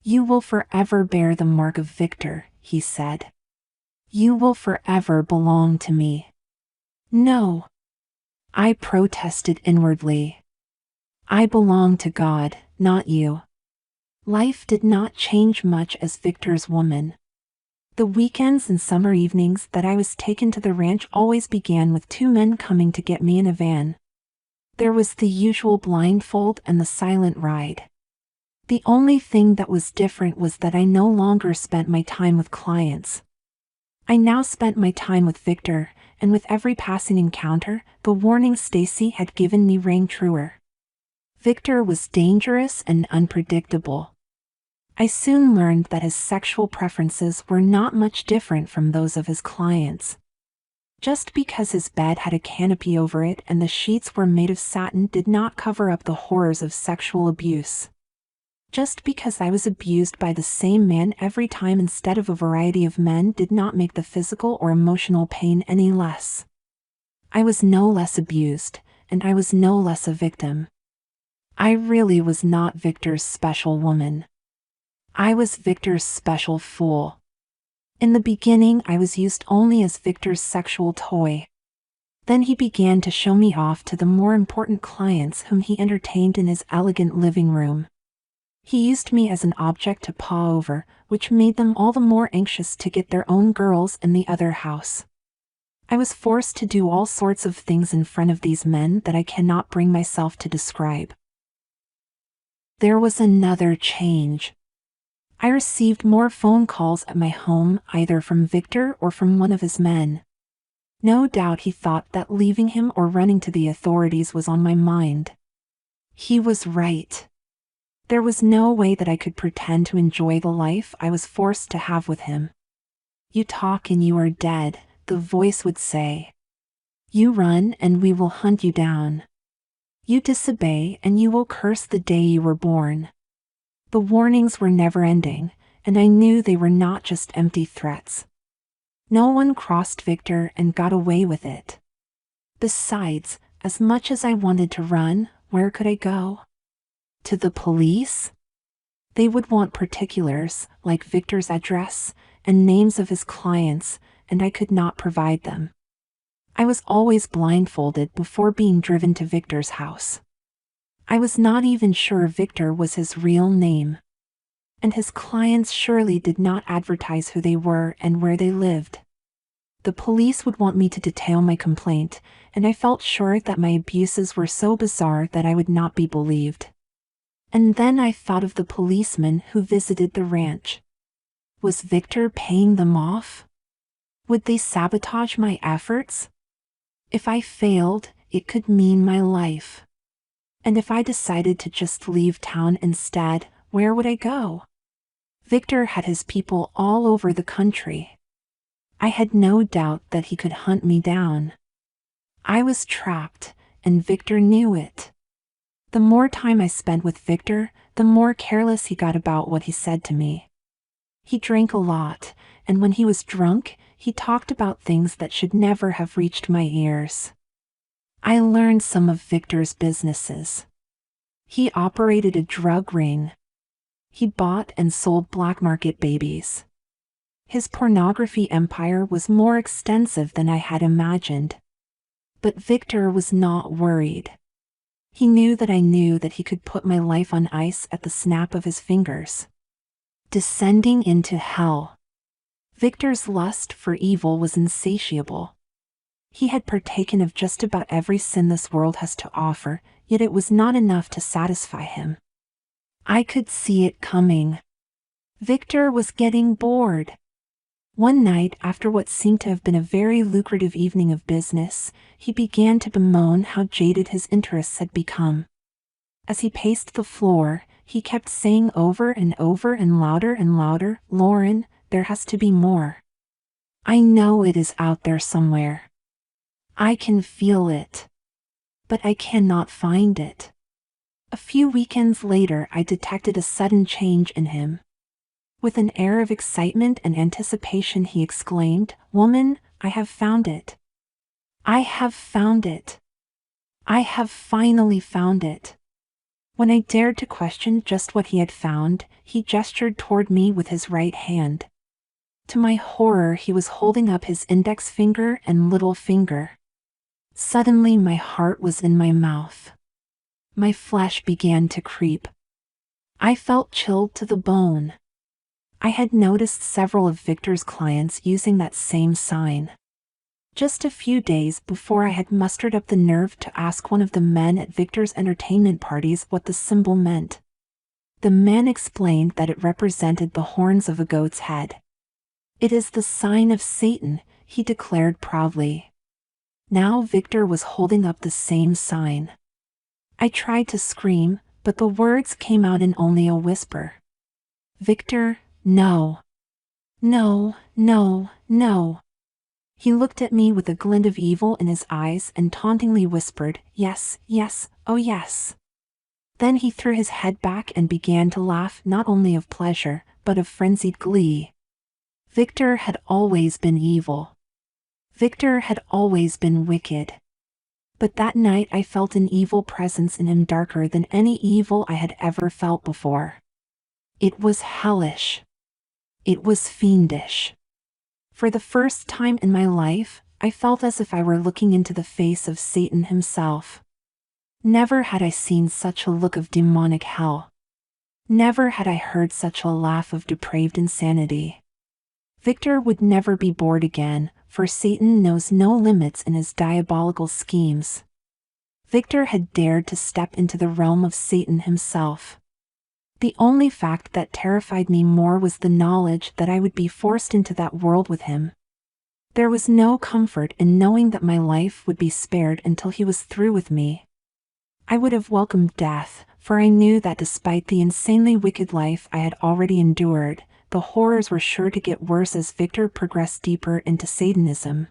"You will forever bear the mark of Victor," he said. "You will forever belong to me." "No," I protested inwardly. "I belong to God, not you." Life did not change much as Victor's woman. The weekends and summer evenings that I was taken to the ranch always began with two men coming to get me in a van. There was the usual blindfold and the silent ride. The only thing that was different was that I no longer spent my time with clients. I now spent my time with Victor, and with every passing encounter, the warning Stacey had given me rang truer. Victor was dangerous and unpredictable. I soon learned that his sexual preferences were not much different from those of his clients. Just because his bed had a canopy over it and the sheets were made of satin did not cover up the horrors of sexual abuse. Just because I was abused by the same man every time instead of a variety of men did not make the physical or emotional pain any less. I was no less abused, and I was no less a victim. I really was not Victor's special woman. I was Victor's special fool. In the beginning, I was used only as Victor's sexual toy. Then he began to show me off to the more important clients whom he entertained in his elegant living room. He used me as an object to paw over, which made them all the more anxious to get their own girls in the other house. I was forced to do all sorts of things in front of these men that I cannot bring myself to describe. There was another change. I received more phone calls at my home, either from Victor or from one of his men. No doubt he thought that leaving him or running to the authorities was on my mind. He was right. There was no way that I could pretend to enjoy the life I was forced to have with him. "You talk and you are dead," the voice would say. "You run and we will hunt you down. You disobey and you will curse the day you were born." The warnings were never ending, and I knew they were not just empty threats. No one crossed Victor and got away with it. Besides, as much as I wanted to run, where could I go? To the police? They would want particulars, like Victor's address, and names of his clients, and I could not provide them. I was always blindfolded before being driven to Victor's house. I was not even sure Victor was his real name. And his clients surely did not advertise who they were and where they lived. The police would want me to detail my complaint, and I felt sure that my abuses were so bizarre that I would not be believed. And then I thought of the policemen who visited the ranch. Was Victor paying them off? Would they sabotage my efforts? If I failed, it could mean my life. And if I decided to just leave town instead, where would I go? Victor had his people all over the country. I had no doubt that he could hunt me down. I was trapped, and Victor knew it. The more time I spent with Victor, the more careless he got about what he said to me. He drank a lot, and when he was drunk, he talked about things that should never have reached my ears. I learned some of Victor's businesses. He operated a drug ring. He bought and sold black market babies. His pornography empire was more extensive than I had imagined. But Victor was not worried. He knew that I knew that he could put my life on ice at the snap of his fingers. Descending into hell. Victor's lust for evil was insatiable. He had partaken of just about every sin this world has to offer, yet it was not enough to satisfy him. I could see it coming. Victor was getting bored. One night, after what seemed to have been a very lucrative evening of business, he began to bemoan how jaded his interests had become. As he paced the floor, he kept saying over and louder, "Lauren, there has to be more. I know it is out there somewhere. I can feel it. But I cannot find it." A few weekends later, I detected a sudden change in him. With an air of excitement and anticipation, he exclaimed, "Woman, I have found it. I have found it. I have finally found it." When I dared to question just what he had found, he gestured toward me with his right hand. To my horror, he was holding up his index finger and little finger. Suddenly, my heart was in my mouth. My flesh began to creep. I felt chilled to the bone. I had noticed several of Victor's clients using that same sign. Just a few days before, I had mustered up the nerve to ask one of the men at Victor's entertainment parties what the symbol meant. The man explained that it represented the horns of a goat's head. "It is the sign of Satan," he declared proudly. Now Victor was holding up the same sign. I tried to scream, but the words came out in only a whisper. "Victor, no. No, no, no." He looked at me with a glint of evil in his eyes and tauntingly whispered, "Yes, yes, oh yes." Then he threw his head back and began to laugh, not only of pleasure, but of frenzied glee. Victor had always been evil. Victor had always been wicked. But that night I felt an evil presence in him, darker than any evil I had ever felt before. It was hellish. It was fiendish. For the first time in my life, I felt as if I were looking into the face of Satan himself. Never had I seen such a look of demonic hell. Never had I heard such a laugh of depraved insanity. Victor would never be bored again, for Satan knows no limits in his diabolical schemes. Victor had dared to step into the realm of Satan himself. The only fact that terrified me more was the knowledge that I would be forced into that world with him. There was no comfort in knowing that my life would be spared until he was through with me. I would have welcomed death, for I knew that despite the insanely wicked life I had already endured, the horrors were sure to get worse as Victor progressed deeper into Satanism.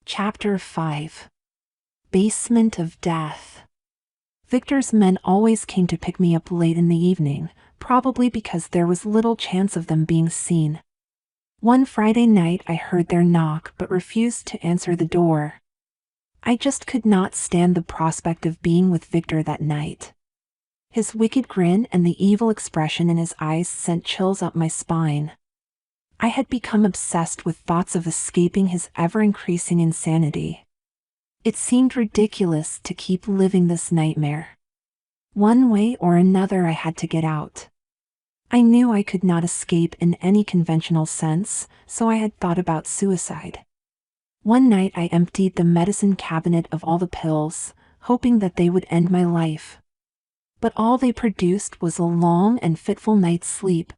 Chapter 5. Basement of Death. Victor's men always came to pick me up late in the evening, probably because there was little chance of them being seen. One Friday night I heard their knock but refused to answer the door. I just could not stand the prospect of being with Victor that night. His wicked grin and the evil expression in his eyes sent chills up my spine. I had become obsessed with thoughts of escaping his ever-increasing insanity. It seemed ridiculous to keep living this nightmare. One way or another I had to get out. I knew I could not escape in any conventional sense, so I had thought about suicide. One night I emptied the medicine cabinet of all the pills, hoping that they would end my life. But all they produced was a long and fitful night's sleep.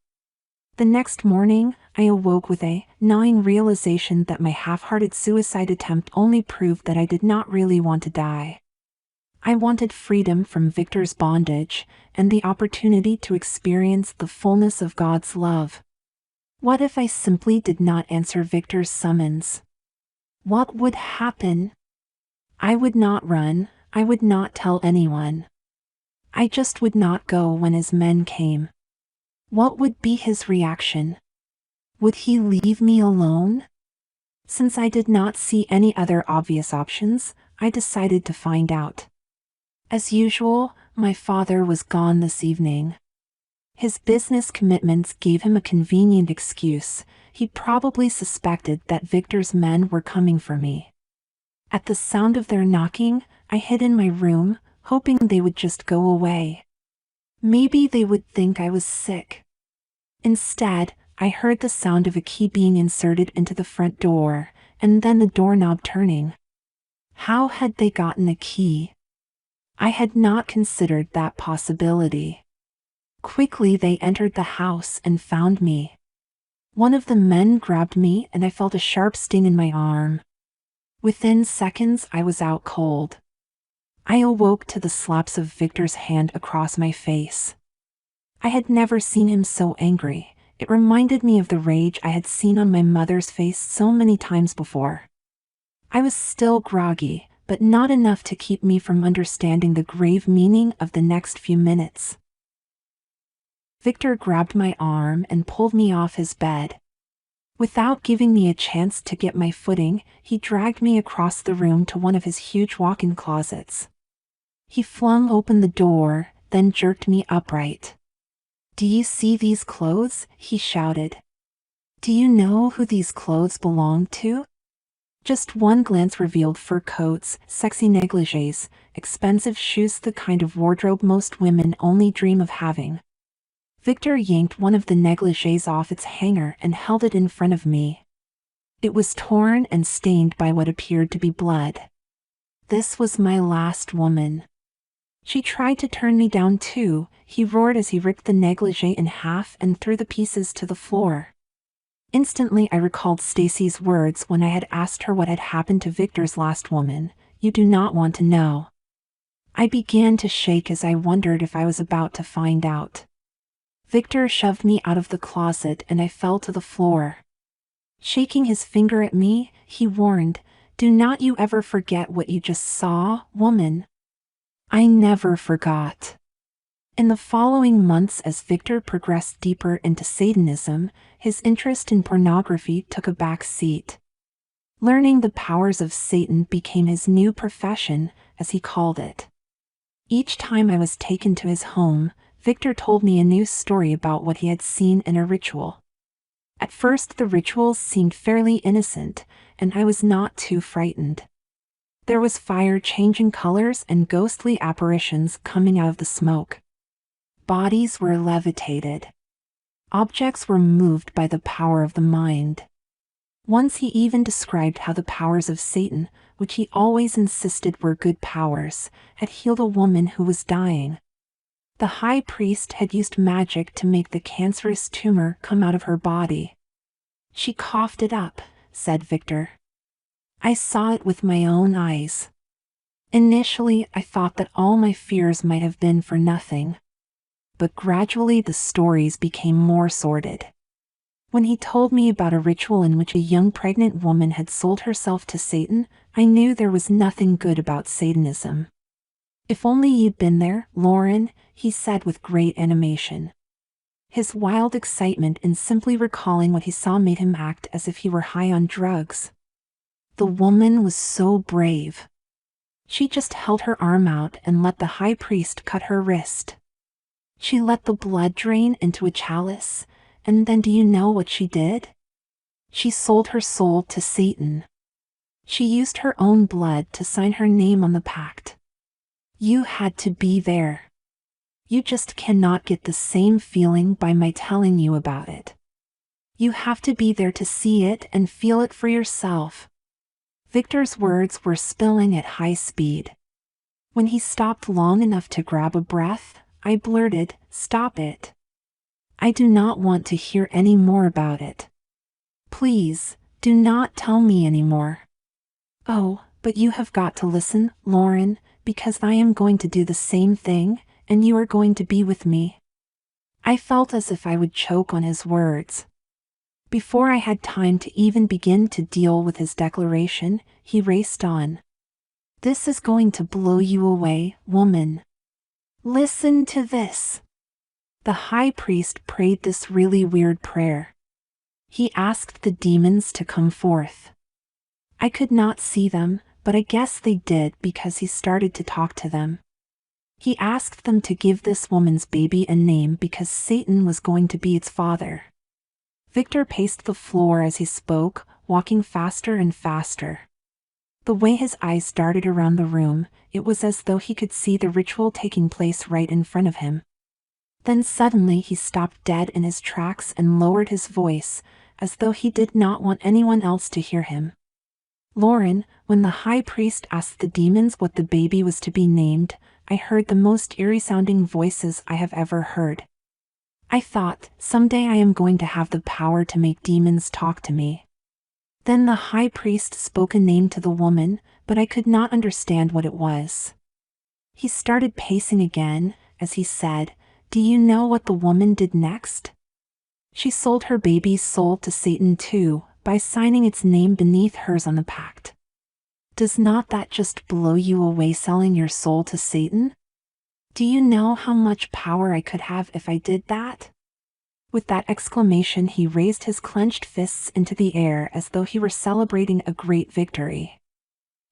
The next morning, I awoke with a gnawing realization that my half-hearted suicide attempt only proved that I did not really want to die. I wanted freedom from Victor's bondage and the opportunity to experience the fullness of God's love. What if I simply did not answer Victor's summons? What would happen? I would not run, I would not tell anyone. I just would not go when his men came. What would be his reaction? Would he leave me alone? Since I did not see any other obvious options, I decided to find out. As usual, my father was gone this evening. His business commitments gave him a convenient excuse. He probably suspected that Victor's men were coming for me. At the sound of their knocking, I hid in my room, hoping they would just go away. Maybe they would think I was sick. Instead, I heard the sound of a key being inserted into the front door, and then the doorknob turning. How had they gotten a key? I had not considered that possibility. Quickly they entered the house and found me. One of the men grabbed me and I felt a sharp sting in my arm. Within seconds I was out cold. I awoke to the slaps of Victor's hand across my face. I had never seen him so angry. It reminded me of the rage I had seen on my mother's face so many times before. I was still groggy, but not enough to keep me from understanding the grave meaning of the next few minutes. Victor grabbed my arm and pulled me off his bed. Without giving me a chance to get my footing, he dragged me across the room to one of his huge walk-in closets. He flung open the door, then jerked me upright. "Do you see these clothes?" he shouted. "Do you know who these clothes belong to?" Just one glance revealed fur coats, sexy negligées, expensive shoes, the kind of wardrobe most women only dream of having. Victor yanked one of the negligées off its hanger and held it in front of me. It was torn and stained by what appeared to be blood. This was my last woman. She tried to turn me down too, he roared as he ripped the negligée in half and threw the pieces to the floor. Instantly I recalled Stacey's words when I had asked her what had happened to Victor's last woman. "You do not want to know." I began to shake as I wondered if I was about to find out. Victor shoved me out of the closet and I fell to the floor. Shaking his finger at me, he warned, "Do not you ever forget what you just saw, woman." I never forgot. In the following months, as Victor progressed deeper into Satanism, his interest in pornography took a back seat. Learning the powers of Satan became his new profession, as he called it. Each time I was taken to his home, Victor told me a new story about what he had seen in a ritual. At first the rituals seemed fairly innocent, and I was not too frightened. There was fire changing colors and ghostly apparitions coming out of the smoke. Bodies were levitated. Objects were moved by the power of the mind. Once he even described how the powers of Satan, which he always insisted were good powers, had healed a woman who was dying. The high priest had used magic to make the cancerous tumor come out of her body. "She coughed it up," said Victor. "I saw it with my own eyes. Initially, I thought that all my fears might have been for nothing. But gradually the stories became more sordid. When he told me about a ritual in which a young pregnant woman had sold herself to Satan, I knew there was nothing good about Satanism. "If only you'd been there, Lauren," he said with great animation. His wild excitement in simply recalling what he saw made him act as if he were high on drugs. The woman was so brave. She just held her arm out and let the high priest cut her wrist. She let the blood drain into a chalice, and then do you know what she did? She sold her soul to Satan. She used her own blood to sign her name on the pact. You had to be there. You just cannot get the same feeling by my telling you about it. You have to be there to see it and feel it for yourself." Victor's words were spilling at high speed. When he stopped long enough to grab a breath, I blurted, "Stop it. I do not want to hear any more about it. Please, do not tell me anymore." "Oh, but you have got to listen, Lauren, because I am going to do the same thing, and you are going to be with me." I felt as if I would choke on his words. Before I had time to even begin to deal with his declaration, he raced on. "This is going to blow you away, woman. Listen to this." The high priest prayed this really weird prayer. He asked the demons to come forth. I could not see them, but I guess they did because he started to talk to them. He asked them to give this woman's baby a name because Satan was going to be its father. Victor paced the floor as he spoke, walking faster and faster. The way his eyes darted around the room, it was as though he could see the ritual taking place right in front of him. Then suddenly he stopped dead in his tracks and lowered his voice, as though he did not want anyone else to hear him. "Lauren, when the high priest asked the demons what the baby was to be named, I heard the most eerie-sounding voices I have ever heard. I thought, someday I am going to have the power to make demons talk to me. Then the high priest spoke a name to the woman, but I could not understand what it was. He started pacing again, as he said, "Do you know what the woman did next? She sold her baby's soul to Satan too, by signing its name beneath hers on the pact. Does not that just blow you away, selling your soul to Satan? Do you know how much power I could have if I did that?" With that exclamation, he raised his clenched fists into the air as though he were celebrating a great victory.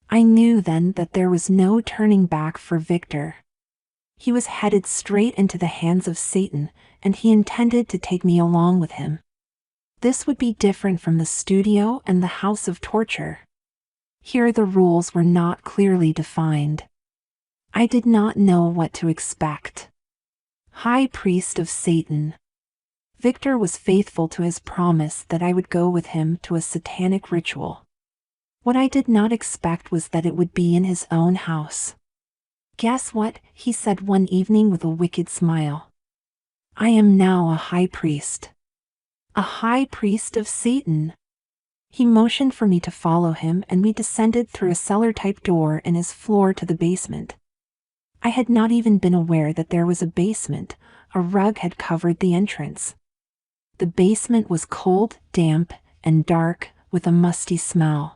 I knew then that there was no turning back for Victor. He was headed straight into the hands of Satan, and he intended to take me along with him. This would be different from the studio and the house of torture. Here the rules were not clearly defined. I did not know what to expect. High Priest of Satan. Victor was faithful to his promise that I would go with him to a satanic ritual. What I did not expect was that it would be in his own house. "Guess what?" he said one evening with a wicked smile. "I am now a high priest. A high priest of Satan." He motioned for me to follow him, and we descended through a cellar-type door in his floor to the basement. I had not even been aware that there was a basement. A rug had covered the entrance. The basement was cold, damp, and dark, with a musty smell.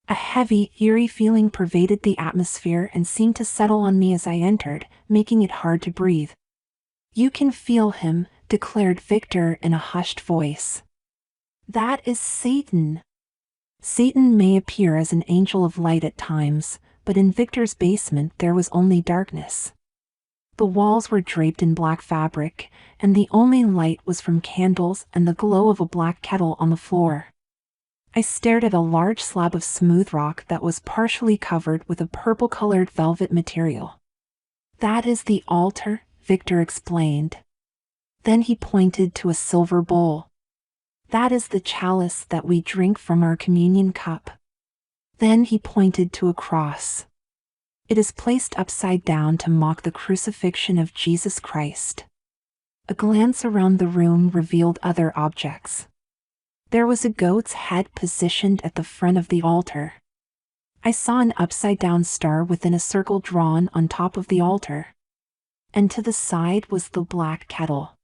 A heavy, eerie feeling pervaded the atmosphere and seemed to settle on me as I entered, making it hard to breathe. "You can feel him," declared Victor in a hushed voice. "That is Satan." Satan may appear as an angel of light at times, but in Victor's basement there was only darkness. The walls were draped in black fabric, and the only light was from candles and the glow of a black kettle on the floor. I stared at a large slab of smooth rock that was partially covered with a purple-colored velvet material. "That is the altar," Victor explained. Then he pointed to a silver bowl. "That is the chalice that we drink from our communion cup." Then he pointed to a cross. "It is placed upside down to mock the crucifixion of Jesus Christ." A glance around the room revealed other objects. There was a goat's head positioned at the front of the altar. I saw an upside-down star within a circle drawn on top of the altar. And to the side was the black kettle.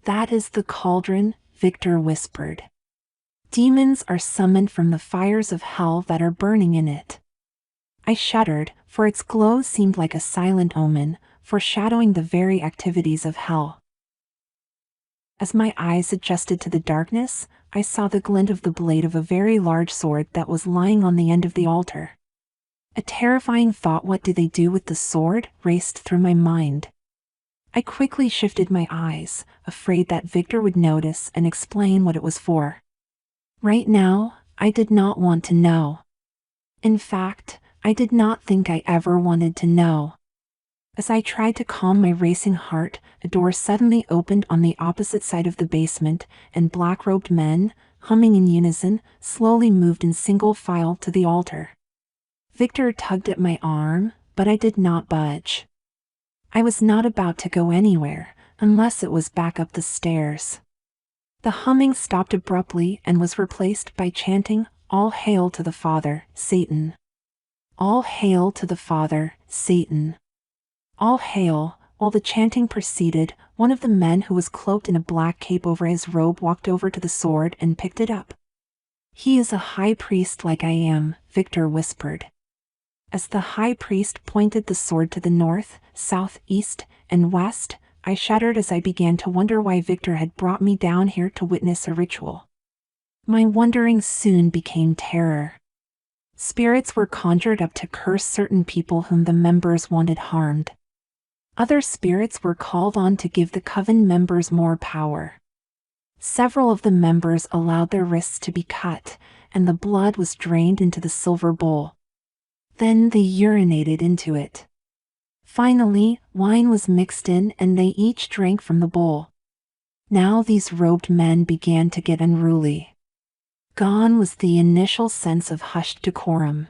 "That is the cauldron," Victor whispered. "Demons are summoned from the fires of hell that are burning in it." I shuddered, for its glow seemed like a silent omen, foreshadowing the very activities of hell. As my eyes adjusted to the darkness, I saw the glint of the blade of a very large sword that was lying on the end of the altar. A terrifying thought, "What do they do with the sword?" raced through my mind. I quickly shifted my eyes, afraid that Victor would notice and explain what it was for. Right now, I did not want to know. In fact, I did not think I ever wanted to know. As I tried to calm my racing heart, a door suddenly opened on the opposite side of the basement, and black-robed men, humming in unison, slowly moved in single file to the altar. Victor tugged at my arm, but I did not budge. I was not about to go anywhere, unless it was back up the stairs. The humming stopped abruptly and was replaced by chanting, "All hail to the Father, Satan. All hail to the Father, Satan. All hail." While the chanting proceeded, one of the men who was cloaked in a black cape over his robe walked over to the sword and picked it up. "He is a high priest like I am," Victor whispered. As the high priest pointed the sword to the north, south, east, and west, I shuddered as I began to wonder why Victor had brought me down here to witness a ritual. My wondering soon became terror. Spirits were conjured up to curse certain people whom the members wanted harmed. Other spirits were called on to give the coven members more power. Several of the members allowed their wrists to be cut, and the blood was drained into the silver bowl. Then they urinated into it. Finally, wine was mixed in and they each drank from the bowl. Now these robed men began to get unruly. Gone was the initial sense of hushed decorum.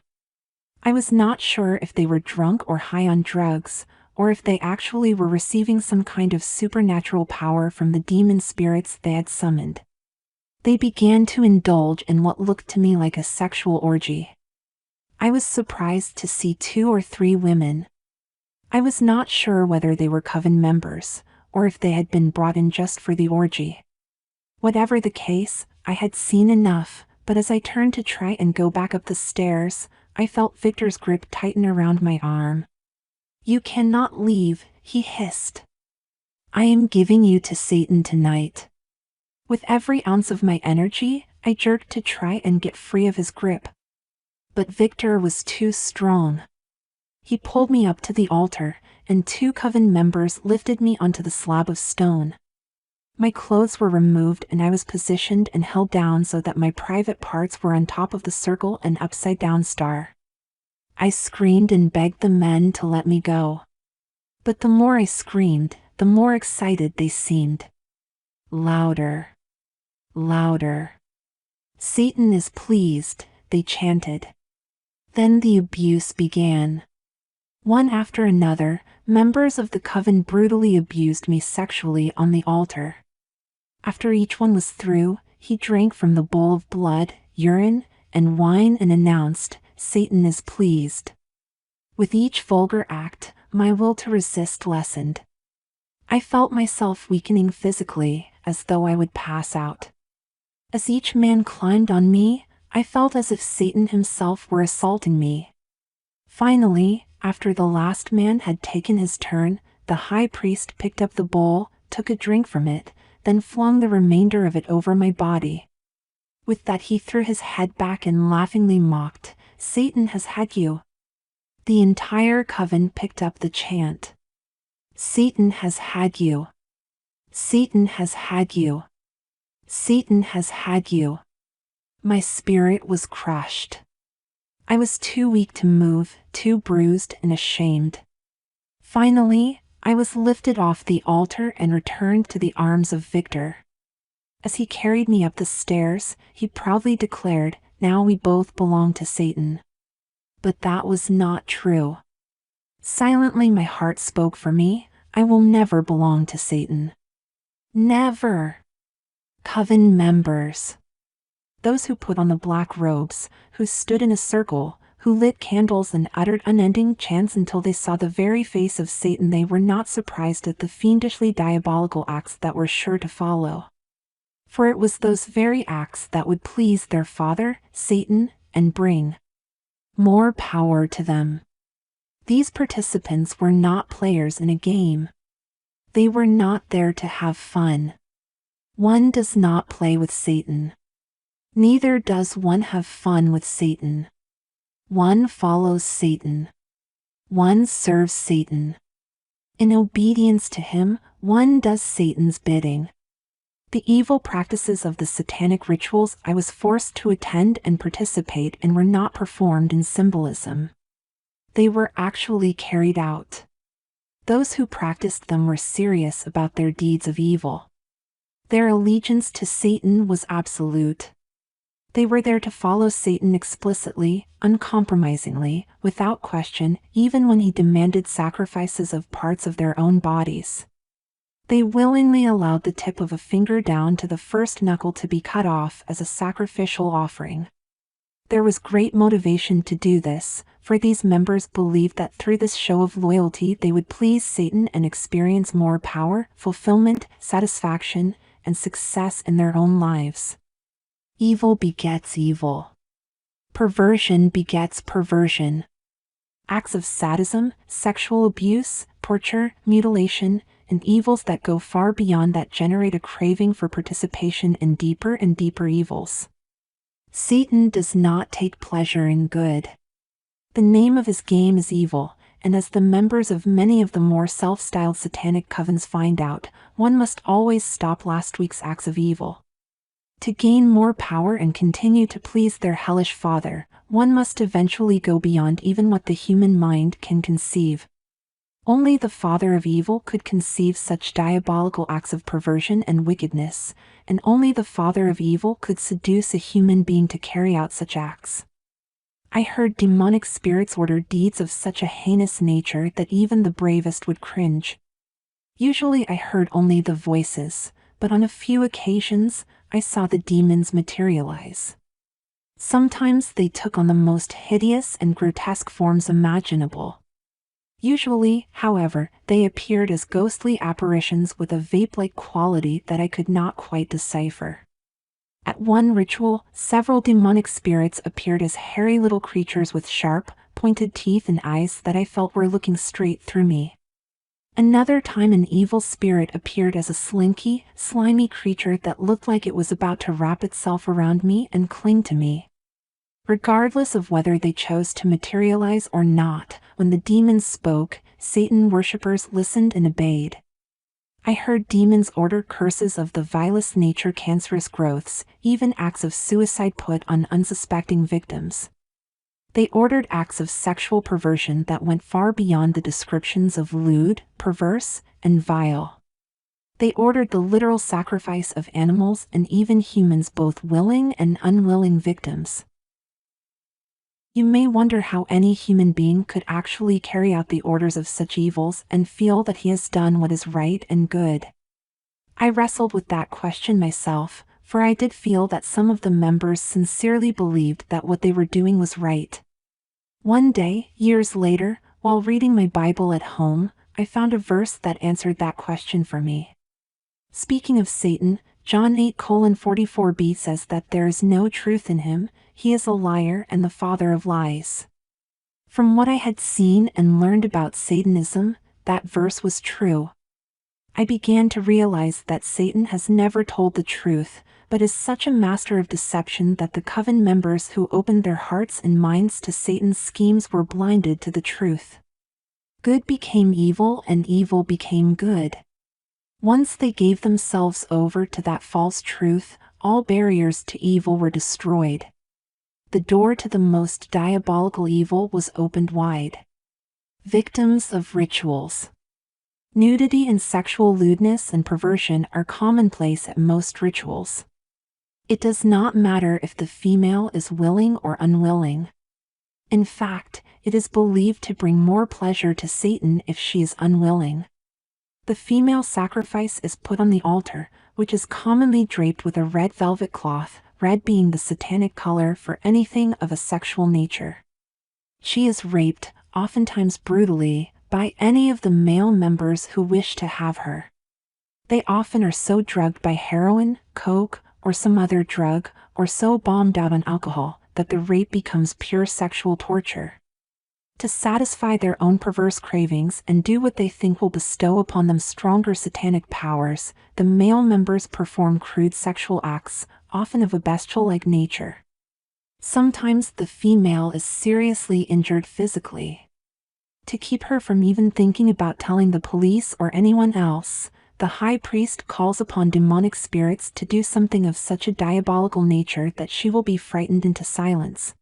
I was not sure if they were drunk or high on drugs, or if they actually were receiving some kind of supernatural power from the demon spirits they had summoned. They began to indulge in what looked to me like a sexual orgy. I was surprised to see 2 or 3 women. I was not sure whether they were coven members, or if they had been brought in just for the orgy. Whatever the case, I had seen enough, but as I turned to try and go back up the stairs, I felt Victor's grip tighten around my arm. "You cannot leave," he hissed. "I am giving you to Satan tonight." With every ounce of my energy, I jerked to try and get free of his grip. But Victor was too strong. He pulled me up to the altar, and 2 coven members lifted me onto the slab of stone. My clothes were removed and I was positioned and held down so that my private parts were on top of the circle and upside-down star. I screamed and begged the men to let me go. But the more I screamed, the more excited they seemed. Louder. Louder. "Satan is pleased," they chanted. Then the abuse began. One after another, members of the coven brutally abused me sexually on the altar. After each one was through, he drank from the bowl of blood, urine, and wine and announced, "Satan is pleased." With each vulgar act, my will to resist lessened. I felt myself weakening physically, as though I would pass out. As each man climbed on me, I felt as if Satan himself were assaulting me. Finally, after the last man had taken his turn, the high priest picked up the bowl, took a drink from it, then flung the remainder of it over my body. With that he threw his head back and laughingly mocked, "Satan has had you." The entire coven picked up the chant. "Satan has had you. Satan has had you. Satan has had you." My spirit was crushed. I was too weak to move, too bruised and ashamed. Finally, I was lifted off the altar and returned to the arms of Victor. As he carried me up the stairs, he proudly declared, "Now we both belong to Satan." But that was not true. Silently my heart spoke for me, I will never belong to Satan. Never. Coven members. Those who put on the black robes, who stood in a circle, who lit candles and uttered unending chants until they saw the very face of Satan, they were not surprised at the fiendishly diabolical acts that were sure to follow. For it was those very acts that would please their father, Satan, and bring more power to them. These participants were not players in a game. They were not there to have fun. One does not play with Satan. Neither does one have fun with Satan. One follows Satan. One serves Satan. In obedience to him, one does Satan's bidding. The evil practices of the satanic rituals I was forced to attend and participate in were not performed in symbolism. They were actually carried out. Those who practiced them were serious about their deeds of evil. Their allegiance to Satan was absolute. They were there to follow Satan explicitly, uncompromisingly, without question, even when he demanded sacrifices of parts of their own bodies. They willingly allowed the tip of a finger down to the first knuckle to be cut off as a sacrificial offering. There was great motivation to do this, for these members believed that through this show of loyalty they would please Satan and experience more power, fulfillment, satisfaction, and success in their own lives. Evil begets evil. Perversion begets perversion. Acts of sadism, sexual abuse, torture, mutilation, and evils that go far beyond that generate a craving for participation in deeper and deeper evils. Satan does not take pleasure in good. The name of his game is evil, and as the members of many of the more self-styled satanic covens find out, one must always stop last week's acts of evil. To gain more power and continue to please their hellish father, one must eventually go beyond even what the human mind can conceive. Only the father of evil could conceive such diabolical acts of perversion and wickedness, and only the father of evil could seduce a human being to carry out such acts. I heard demonic spirits order deeds of such a heinous nature that even the bravest would cringe. Usually I heard only the voices, but on a few occasions, I saw the demons materialize. Sometimes they took on the most hideous and grotesque forms imaginable. Usually, however, they appeared as ghostly apparitions with a vape-like quality that I could not quite decipher. At one ritual, several demonic spirits appeared as hairy little creatures with sharp, pointed teeth and eyes that I felt were looking straight through me. Another time an evil spirit appeared as a slinky, slimy creature that looked like it was about to wrap itself around me and cling to me. Regardless of whether they chose to materialize or not, when the demons spoke, Satan worshippers listened and obeyed. I heard demons order curses of the vilest nature, cancerous growths, even acts of suicide put on unsuspecting victims. They ordered acts of sexual perversion that went far beyond the descriptions of lewd, perverse, and vile. They ordered the literal sacrifice of animals and even humans, both willing and unwilling victims. You may wonder how any human being could actually carry out the orders of such evils and feel that he has done what is right and good. I wrestled with that question myself, for I did feel that some of the members sincerely believed that what they were doing was right. One day, years later, while reading my Bible at home, I found a verse that answered that question for me. Speaking of Satan, John 8:44b says that there is no truth in him, he is a liar and the father of lies. From what I had seen and learned about Satanism, that verse was true. I began to realize that Satan has never told the truth, but is such a master of deception that the coven members who opened their hearts and minds to Satan's schemes were blinded to the truth. Good became evil and evil became good. Once they gave themselves over to that false truth, all barriers to evil were destroyed. The door to the most diabolical evil was opened wide. Victims of rituals. Nudity and sexual lewdness and perversion are commonplace at most rituals. It does not matter if the female is willing or unwilling. In fact, it is believed to bring more pleasure to Satan if she is unwilling. The female sacrifice is put on the altar, which is commonly draped with a red velvet cloth, red being the satanic color for anything of a sexual nature. She is raped, oftentimes brutally, by any of the male members who wish to have her. They often are so drugged by heroin, coke, or some other drug, or so bombed out on alcohol, that the rape becomes pure sexual torture. To satisfy their own perverse cravings and do what they think will bestow upon them stronger satanic powers, the male members perform crude sexual acts, often of a bestial-like nature. Sometimes the female is seriously injured physically. To keep her from even thinking about telling the police or anyone else, the high priest calls upon demonic spirits to do something of such a diabolical nature that she will be frightened into silence.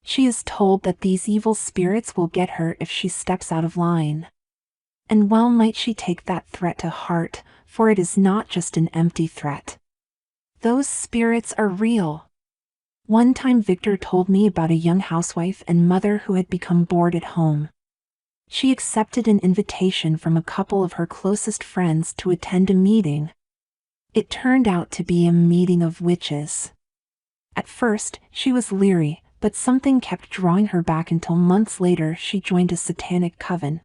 She is told that these evil spirits will get her if she steps out of line. And well might she take that threat to heart, for it is not just an empty threat. Those spirits are real. One time Victor told me about a young housewife and mother who had become bored at home. She accepted an invitation from a couple of her closest friends to attend a meeting. It turned out to be a meeting of witches. At first, she was leery, but something kept drawing her back until months later she joined a satanic coven.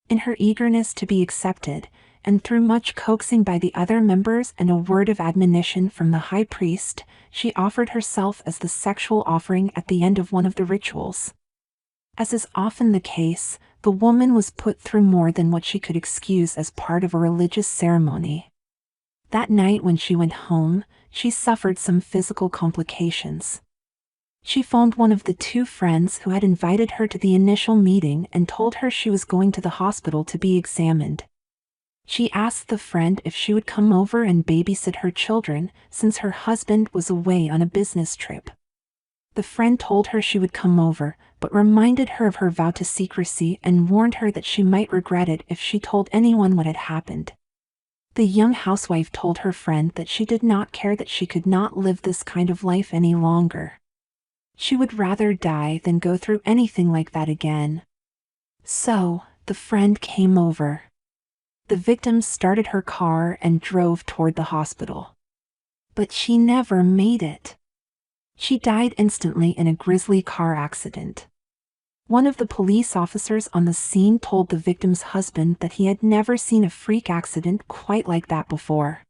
In her eagerness to be accepted, and through much coaxing by the other members and a word of admonition from the high priest, she offered herself as the sexual offering at the end of one of the rituals. As is often the case, the woman was put through more than what she could excuse as part of a religious ceremony. That night when she went home, she suffered some physical complications. She phoned one of the two friends who had invited her to the initial meeting and told her she was going to the hospital to be examined. She asked the friend if she would come over and babysit her children, since her husband was away on a business trip. The friend told her she would come over, but reminded her of her vow to secrecy and warned her that she might regret it if she told anyone what had happened. The young housewife told her friend that she did not care, that she could not live this kind of life any longer. She would rather die than go through anything like that again. So, the friend came over. The victim started her car and drove toward the hospital. But she never made it. She died instantly in a grisly car accident. One of the police officers on the scene told the victim's husband that he had never seen a freak accident quite like that before.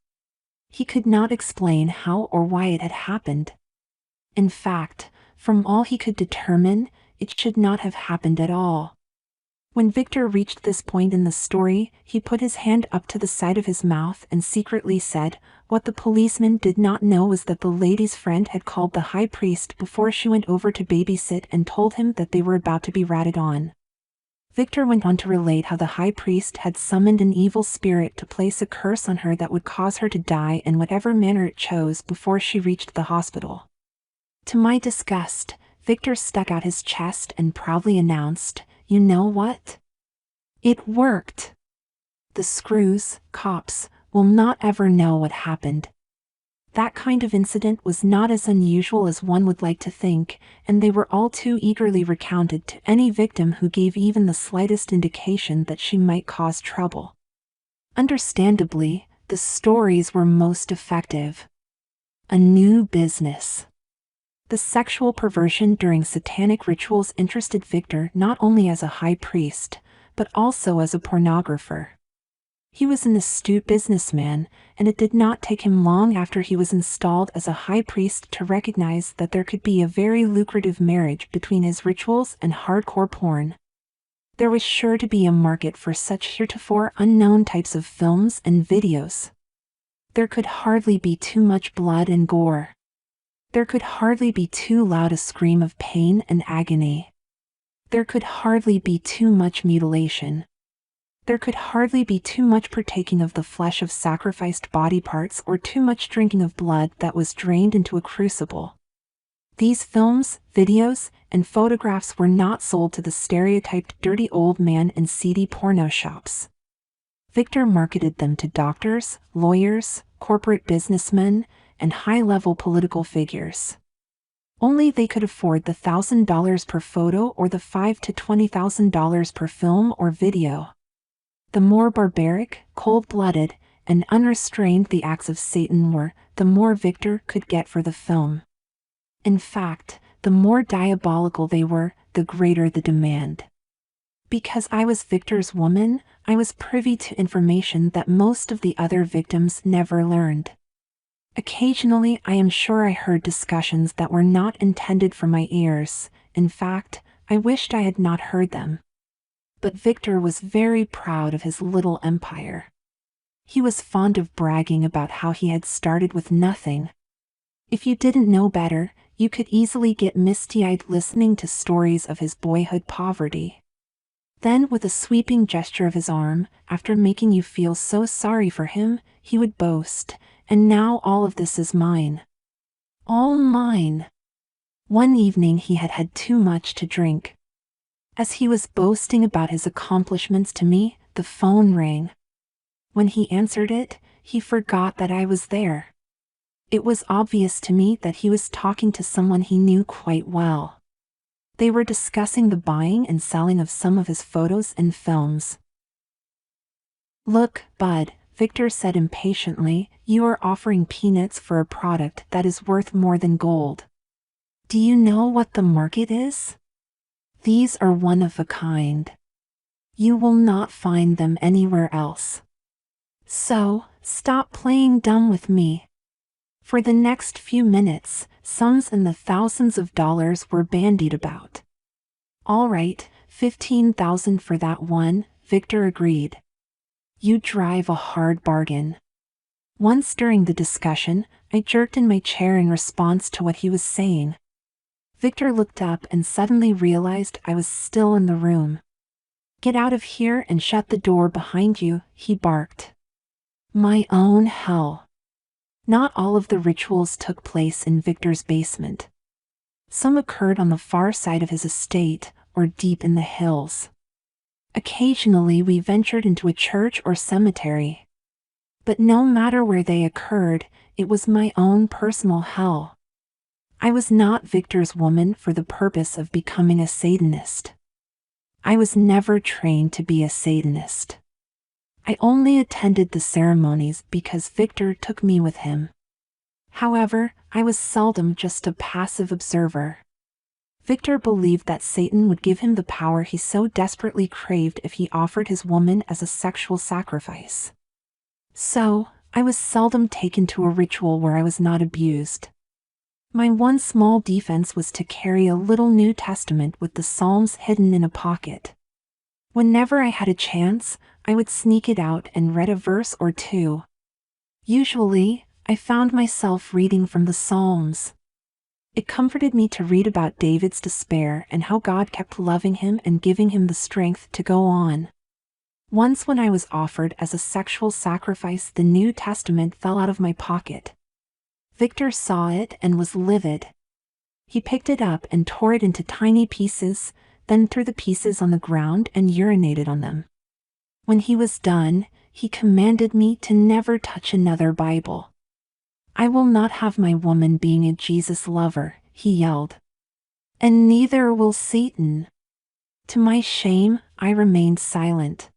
He could not explain how or why it had happened. In fact, from all he could determine, it should not have happened at all. When Victor reached this point in the story, he put his hand up to the side of his mouth and secretly said, what the policeman did not know was that the lady's friend had called the high priest before she went over to babysit and told him that they were about to be ratted on. Victor went on to relate how the high priest had summoned an evil spirit to place a curse on her that would cause her to die in whatever manner it chose before she reached the hospital. To my disgust, Victor stuck out his chest and proudly announced, "You know what? It worked. The screws, cops, will not ever know what happened." That kind of incident was not as unusual as one would like to think, and they were all too eagerly recounted to any victim who gave even the slightest indication that she might cause trouble. Understandably, the stories were most effective. A new business. The sexual perversion during satanic rituals interested Victor not only as a high priest, but also as a pornographer. He was an astute businessman, and it did not take him long after he was installed as a high priest to recognize that there could be a very lucrative marriage between his rituals and hardcore porn. There was sure to be a market for such heretofore unknown types of films and videos. There could hardly be too much blood and gore. There could hardly be too loud a scream of pain and agony. There could hardly be too much mutilation. There could hardly be too much partaking of the flesh of sacrificed body parts or too much drinking of blood that was drained into a crucible. These films, videos, and photographs were not sold to the stereotyped dirty old man in seedy porno shops. Victor marketed them to doctors, lawyers, corporate businessmen, and high-level political figures. Only they could afford the $1,000 per photo or the $5,000 to $20,000 per film or video. The more barbaric, cold-blooded, and unrestrained the acts of Satan were, the more Victor could get for the film. In fact, the more diabolical they were, the greater the demand. Because I was Victor's woman, I was privy to information that most of the other victims never learned. Occasionally, I am sure I heard discussions that were not intended for my ears. In fact, I wished I had not heard them. But Victor was very proud of his little empire. He was fond of bragging about how he had started with nothing. If you didn't know better, you could easily get misty-eyed listening to stories of his boyhood poverty. Then, with a sweeping gesture of his arm, after making you feel so sorry for him, he would boast, "And now all of this is mine. All mine." One evening he had had too much to drink. As he was boasting about his accomplishments to me, the phone rang. When he answered it, he forgot that I was there. It was obvious to me that he was talking to someone he knew quite well. They were discussing the buying and selling of some of his photos and films. "Look, Bud," Victor said impatiently, "you are offering peanuts for a product that is worth more than gold. Do you know what the market is? These are one of a kind. You will not find them anywhere else. So, stop playing dumb with me." For the next few minutes, sums in the thousands of dollars were bandied about. "All right, 15,000 for that one," Victor agreed. "You drive a hard bargain." Once during the discussion, I jerked in my chair in response to what he was saying. Victor looked up and suddenly realized I was still in the room. "Get out of here and shut the door behind you," he barked. My own hell. Not all of the rituals took place in Victor's basement. Some occurred on the far side of his estate, or deep in the hills. Occasionally we ventured into a church or cemetery. But no matter where they occurred, it was my own personal hell. I was not Victor's woman for the purpose of becoming a Satanist. I was never trained to be a Satanist. I only attended the ceremonies because Victor took me with him. However, I was seldom just a passive observer. Victor believed that Satan would give him the power he so desperately craved if he offered his woman as a sexual sacrifice. So, I was seldom taken to a ritual where I was not abused. My one small defense was to carry a little New Testament with the Psalms hidden in a pocket. Whenever I had a chance, I would sneak it out and read a verse or two. Usually, I found myself reading from the Psalms. It comforted me to read about David's despair and how God kept loving him and giving him the strength to go on. Once when I was offered as a sexual sacrifice, the New Testament fell out of my pocket. Victor saw it and was livid. He picked it up and tore it into tiny pieces, then threw the pieces on the ground and urinated on them. When he was done, he commanded me to never touch another Bible. "I will not have my woman being a Jesus lover," he yelled. "And neither will Satan." To my shame, I remained silent.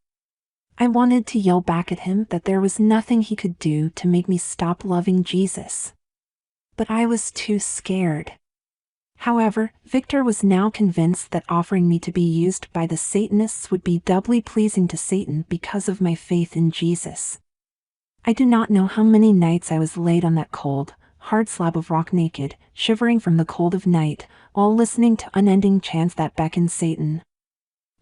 I wanted to yell back at him that there was nothing he could do to make me stop loving Jesus. But I was too scared. However, Victor was now convinced that offering me to be used by the Satanists would be doubly pleasing to Satan because of my faith in Jesus. I do not know how many nights I was laid on that cold, hard slab of rock naked, shivering from the cold of night, while listening to unending chants that beckoned Satan.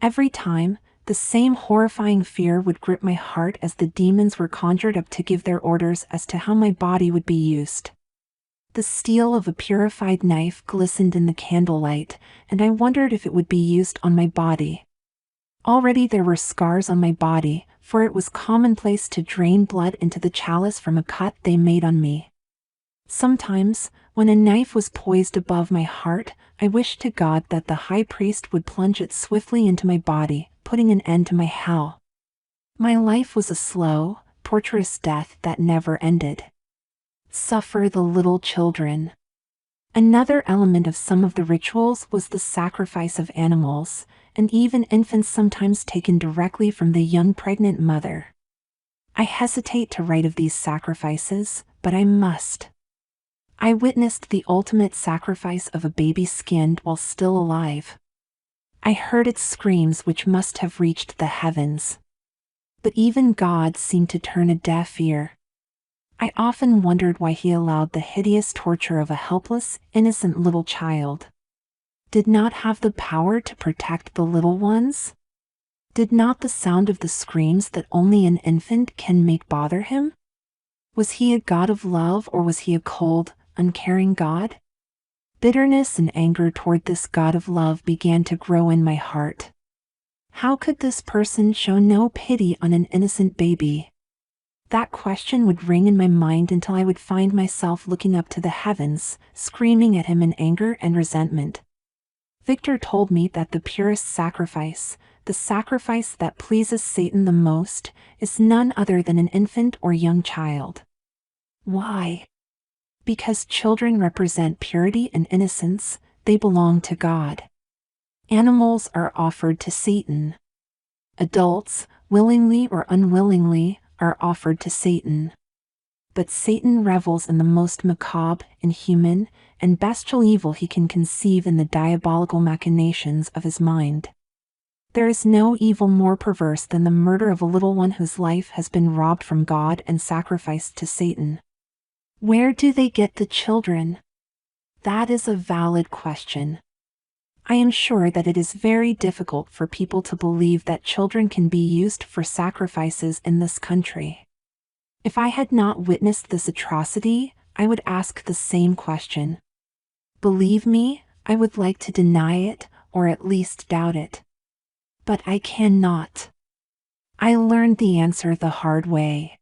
Every time, the same horrifying fear would grip my heart as the demons were conjured up to give their orders as to how my body would be used. The steel of a purified knife glistened in the candlelight, and I wondered if it would be used on my body. Already there were scars on my body, for it was commonplace to drain blood into the chalice from a cut they made on me. Sometimes, when a knife was poised above my heart, I wished to God that the high priest would plunge it swiftly into my body, putting an end to my hell. My life was a slow, torturous death that never ended. Suffer the little children. Another element of some of the rituals was the sacrifice of animals, and even infants sometimes taken directly from the young pregnant mother. I hesitate to write of these sacrifices, but I must. I witnessed the ultimate sacrifice of a baby skinned while still alive. I heard its screams, which must have reached the heavens. But even God seemed to turn a deaf ear. I often wondered why he allowed the hideous torture of a helpless, innocent little child. Did not have the power to protect the little ones? Did not the sound of the screams that only an infant can make bother him? Was he a God of love, or was he a cold, uncaring God? Bitterness and anger toward this God of love began to grow in my heart. How could this person show no pity on an innocent baby? That question would ring in my mind until I would find myself looking up to the heavens, screaming at him in anger and resentment. Victor told me that the purest sacrifice, the sacrifice that pleases Satan the most, is none other than an infant or young child. Why? Because children represent purity and innocence, they belong to God. Animals are offered to Satan. Adults, willingly or unwillingly, are offered to Satan. But Satan revels in the most macabre, inhuman, and bestial evil he can conceive in the diabolical machinations of his mind. There is no evil more perverse than the murder of a little one whose life has been robbed from God and sacrificed to Satan. Where do they get the children? That is a valid question. I am sure that it is very difficult for people to believe that children can be used for sacrifices in this country. If I had not witnessed this atrocity, I would ask the same question. Believe me, I would like to deny it, or at least doubt it. But I cannot. I learned the answer the hard way.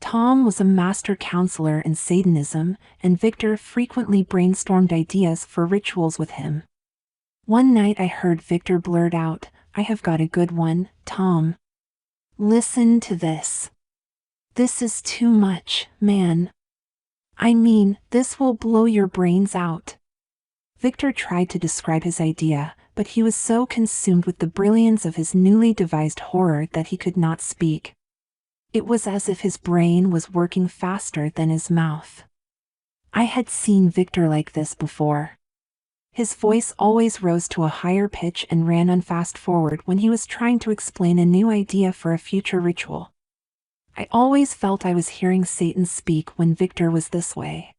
Tom was a master counselor in Satanism, and Victor frequently brainstormed ideas for rituals with him. One night I heard Victor blurt out, "I have got a good one, Tom. Listen to this. This is too much, man. I mean, this will blow your brains out." Victor tried to describe his idea, but he was so consumed with the brilliance of his newly devised horror that he could not speak. It was as if his brain was working faster than his mouth. I had seen Victor like this before. His voice always rose to a higher pitch and ran on fast forward when he was trying to explain a new idea for a future ritual. I always felt I was hearing Satan speak when Victor was this way.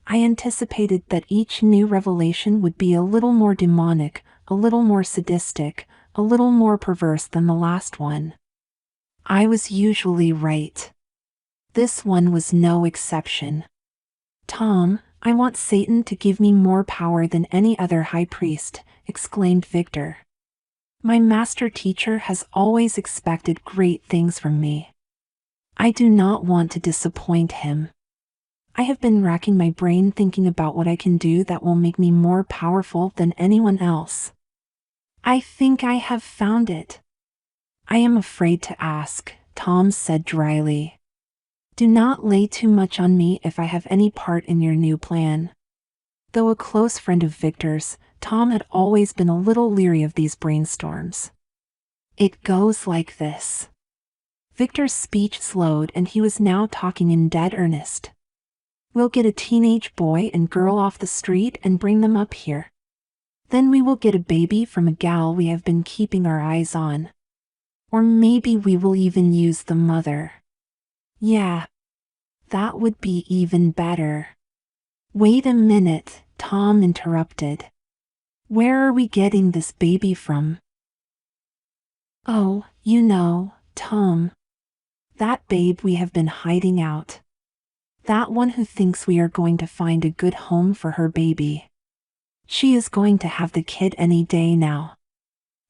I anticipated that each new revelation would be a little more demonic, a little more sadistic, a little more perverse than the last one. I was usually right. This one was no exception. "Tom, I want Satan to give me more power than any other high priest," exclaimed Victor. "My master teacher has always expected great things from me. I do not want to disappoint him. I have been racking my brain thinking about what I can do that will make me more powerful than anyone else. I think I have found it." "I am afraid to ask," Tom said dryly. "Do not lay too much on me if I have any part in your new plan." Though a close friend of Victor's, Tom had always been a little leery of these brainstorms. "It goes like this." Victor's speech slowed and he was now talking in dead earnest. "We'll get a teenage boy and girl off the street and bring them up here. Then we will get a baby from a gal we have been keeping our eyes on. Or maybe we will even use the mother. Yeah, that would be even better." "Wait a minute," Tom interrupted. "Where are we getting this baby from?" "Oh, you know, Tom. That babe we have been hiding out. That one who thinks we are going to find a good home for her baby. She is going to have the kid any day now."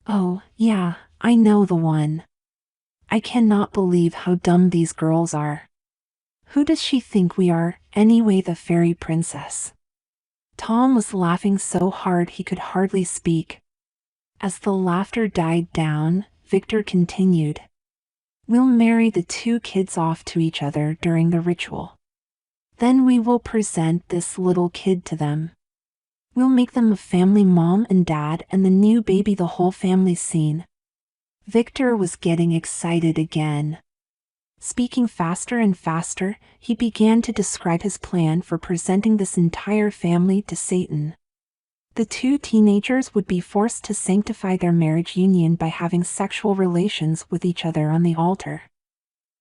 "Oh, yeah, I know the one. I cannot believe how dumb these girls are. Who does she think we are, anyway, the fairy princess?" Tom was laughing so hard he could hardly speak. As the laughter died down, Victor continued. "We'll marry the two kids off to each other during the ritual. Then we will present this little kid to them. We'll make them a family, mom and dad and the new baby the whole family's seen." Victor was getting excited again. Speaking faster and faster, he began to describe his plan for presenting this entire family to Satan. The two teenagers would be forced to sanctify their marriage union by having sexual relations with each other on the altar.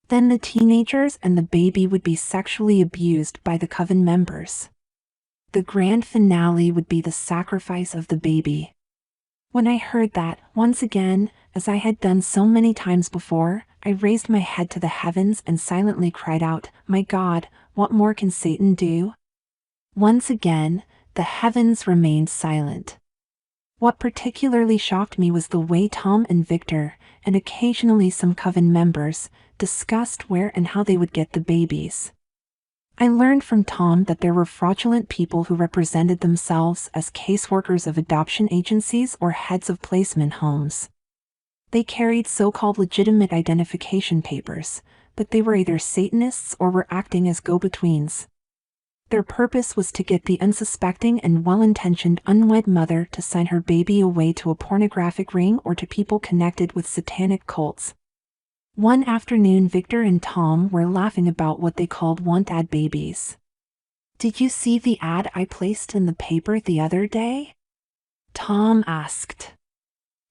Then the teenagers and the baby would be sexually abused by the coven members. The grand finale would be the sacrifice of the baby. When I heard that, once again, as I had done so many times before, I raised my head to the heavens and silently cried out, "My God, what more can Satan do?" Once again, the heavens remained silent. What particularly shocked me was the way Tom and Victor, and occasionally some coven members, discussed where and how they would get the babies. I learned from Tom that there were fraudulent people who represented themselves as caseworkers of adoption agencies or heads of placement homes. They carried so-called legitimate identification papers, but they were either Satanists or were acting as go-betweens. Their purpose was to get the unsuspecting and well-intentioned unwed mother to sign her baby away to a pornographic ring or to people connected with satanic cults. One afternoon, Victor and Tom were laughing about what they called want-ad babies. "Did you see the ad I placed in the paper the other day?" Tom asked.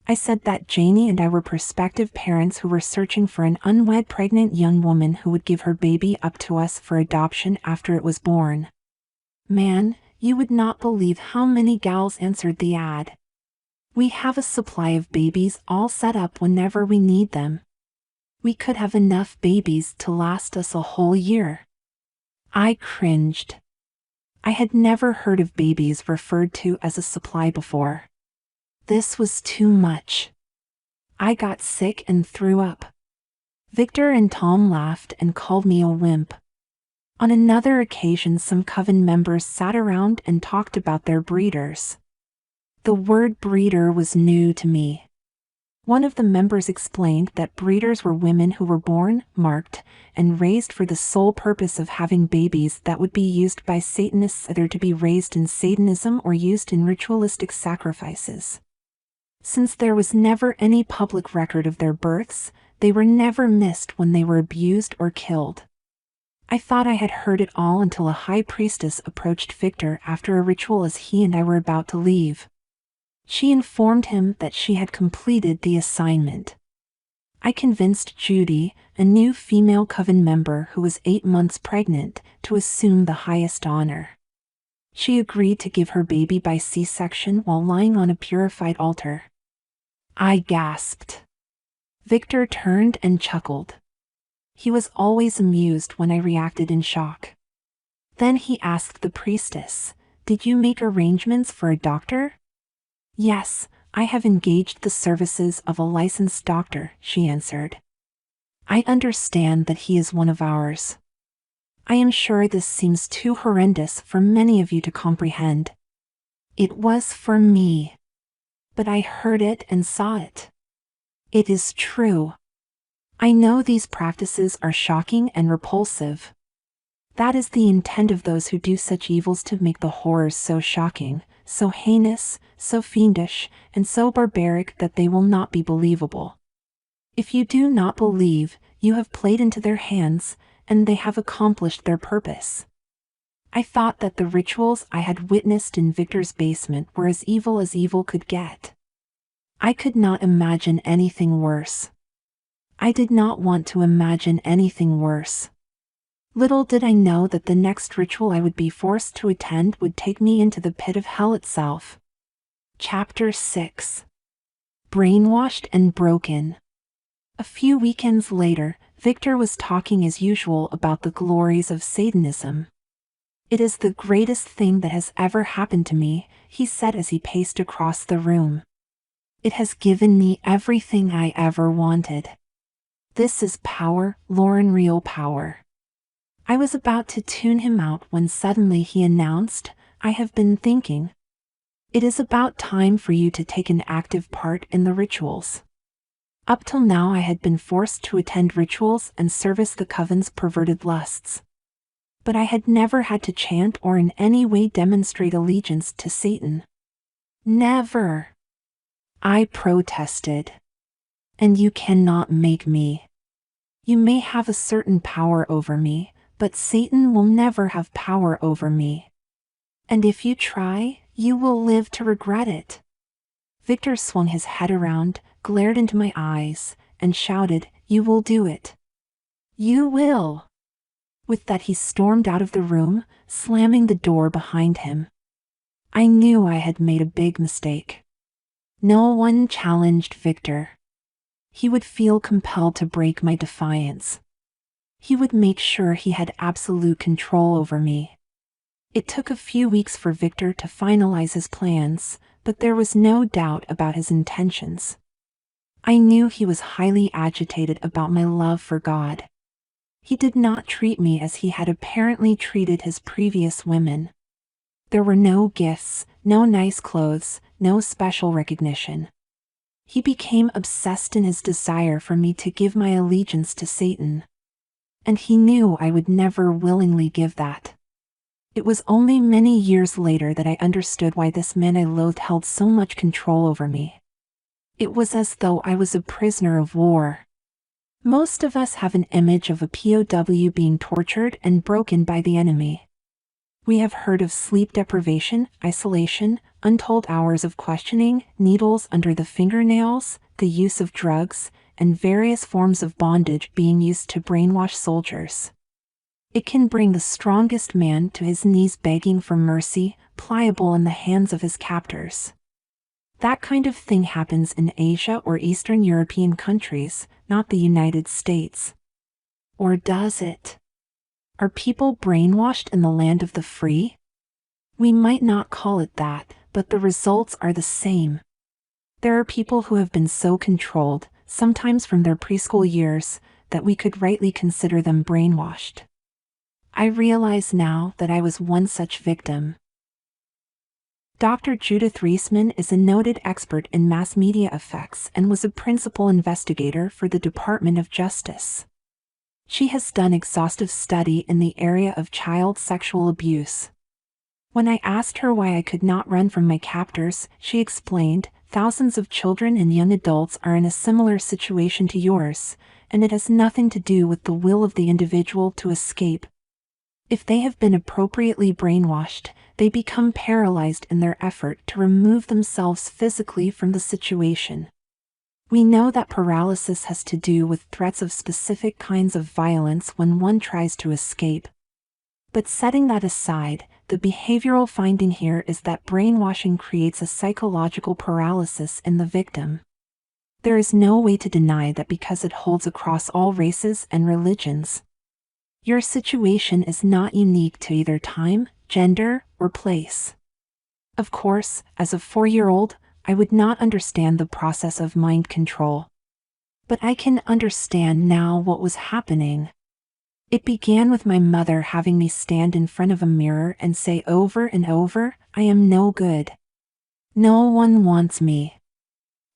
I said that Janie and I were prospective parents who were searching for an unwed pregnant young woman who would give her baby up to us for adoption after it was born. Man, you would not believe how many gals answered the ad. We have a supply of babies all set up whenever we need them. We could have enough babies to last us a whole year. I cringed. I had never heard of babies referred to as a supply before. This was too much. I got sick and threw up. Victor and Tom laughed and called me a wimp. On another occasion, some coven members sat around and talked about their breeders. The word breeder was new to me. One of the members explained that breeders were women who were born, marked, and raised for the sole purpose of having babies that would be used by Satanists either to be raised in Satanism or used in ritualistic sacrifices. Since there was never any public record of their births, they were never missed when they were abused or killed. I thought I had heard it all until a high priestess approached Victor after a ritual as he and I were about to leave. She informed him that she had completed the assignment. I convinced Judy, a new female coven member who was 8 months pregnant, to assume the highest honor. She agreed to give her baby by C-section while lying on a purified altar. I gasped. Victor turned and chuckled. He was always amused when I reacted in shock. Then he asked the priestess, "Did you make arrangements for a doctor?" "Yes, I have engaged the services of a licensed doctor," she answered. "I understand that he is one of ours. I am sure this seems too horrendous for many of you to comprehend. It was for me. But I heard it and saw it. It is true. I know these practices are shocking and repulsive. That is the intent of those who do such evils, to make the horrors so shocking, so heinous, so fiendish, and so barbaric that they will not be believable. If you do not believe, you have played into their hands, and they have accomplished their purpose." I thought that the rituals I had witnessed in Victor's basement were as evil could get. I could not imagine anything worse. I did not want to imagine anything worse. Little did I know that the next ritual I would be forced to attend would take me into the pit of hell itself. Chapter 6. Brainwashed and Broken. A few weekends later, Victor was talking as usual about the glories of Satanism. "It is the greatest thing that has ever happened to me," he said as he paced across the room. "It has given me everything I ever wanted. This is power, Lauren, real power." I was about to tune him out when suddenly he announced, "I have been thinking. It is about time for you to take an active part in the rituals." Up till now I had been forced to attend rituals and service the coven's perverted lusts. But I had never had to chant or in any way demonstrate allegiance to Satan. Never. I protested. "And you cannot make me. You may have a certain power over me, but Satan will never have power over me. And if you try, you will live to regret it." Victor swung his head around, glared into my eyes, and shouted, "You will do it. You will." With that he stormed out of the room, slamming the door behind him. I knew I had made a big mistake. No one challenged Victor. He would feel compelled to break my defiance. He would make sure he had absolute control over me. It took a few weeks for Victor to finalize his plans, but there was no doubt about his intentions. I knew he was highly agitated about my love for God. He did not treat me as he had apparently treated his previous women. There were no gifts, no nice clothes, no special recognition. He became obsessed in his desire for me to give my allegiance to Satan. And he knew I would never willingly give that. It was only many years later that I understood why this man I loathed held so much control over me. It was as though I was a prisoner of war. Most of us have an image of a POW being tortured and broken by the enemy. We have heard of sleep deprivation, isolation, untold hours of questioning, needles under the fingernails, the use of drugs, and various forms of bondage being used to brainwash soldiers. It can bring the strongest man to his knees begging for mercy, pliable in the hands of his captors. That kind of thing happens in Asia or Eastern European countries, not the United States. Or does it? Are people brainwashed in the land of the free? We might not call it that, but the results are the same. There are people who have been so controlled, sometimes from their preschool years, that we could rightly consider them brainwashed. I realize now that I was one such victim. Dr. Judith Reisman is a noted expert in mass media effects and was a principal investigator for the Department of Justice. She has done exhaustive study in the area of child sexual abuse. When I asked her why I could not run from my captors, she explained, "Thousands of children and young adults are in a similar situation to yours, and it has nothing to do with the will of the individual to escape, If they have been appropriately brainwashed, they become paralyzed in their effort to remove themselves physically from the situation. We know that paralysis has to do with threats of specific kinds of violence when one tries to escape. But setting that aside, the behavioral finding here is that brainwashing creates a psychological paralysis in the victim. There is no way to deny that because it holds across all races and religions. Your situation is not unique to either time, gender, or place. Of course, as a 4-year-old, I would not understand the process of mind control. But I can understand now what was happening. It began with my mother having me stand in front of a mirror and say over and over, "I am no good. No one wants me.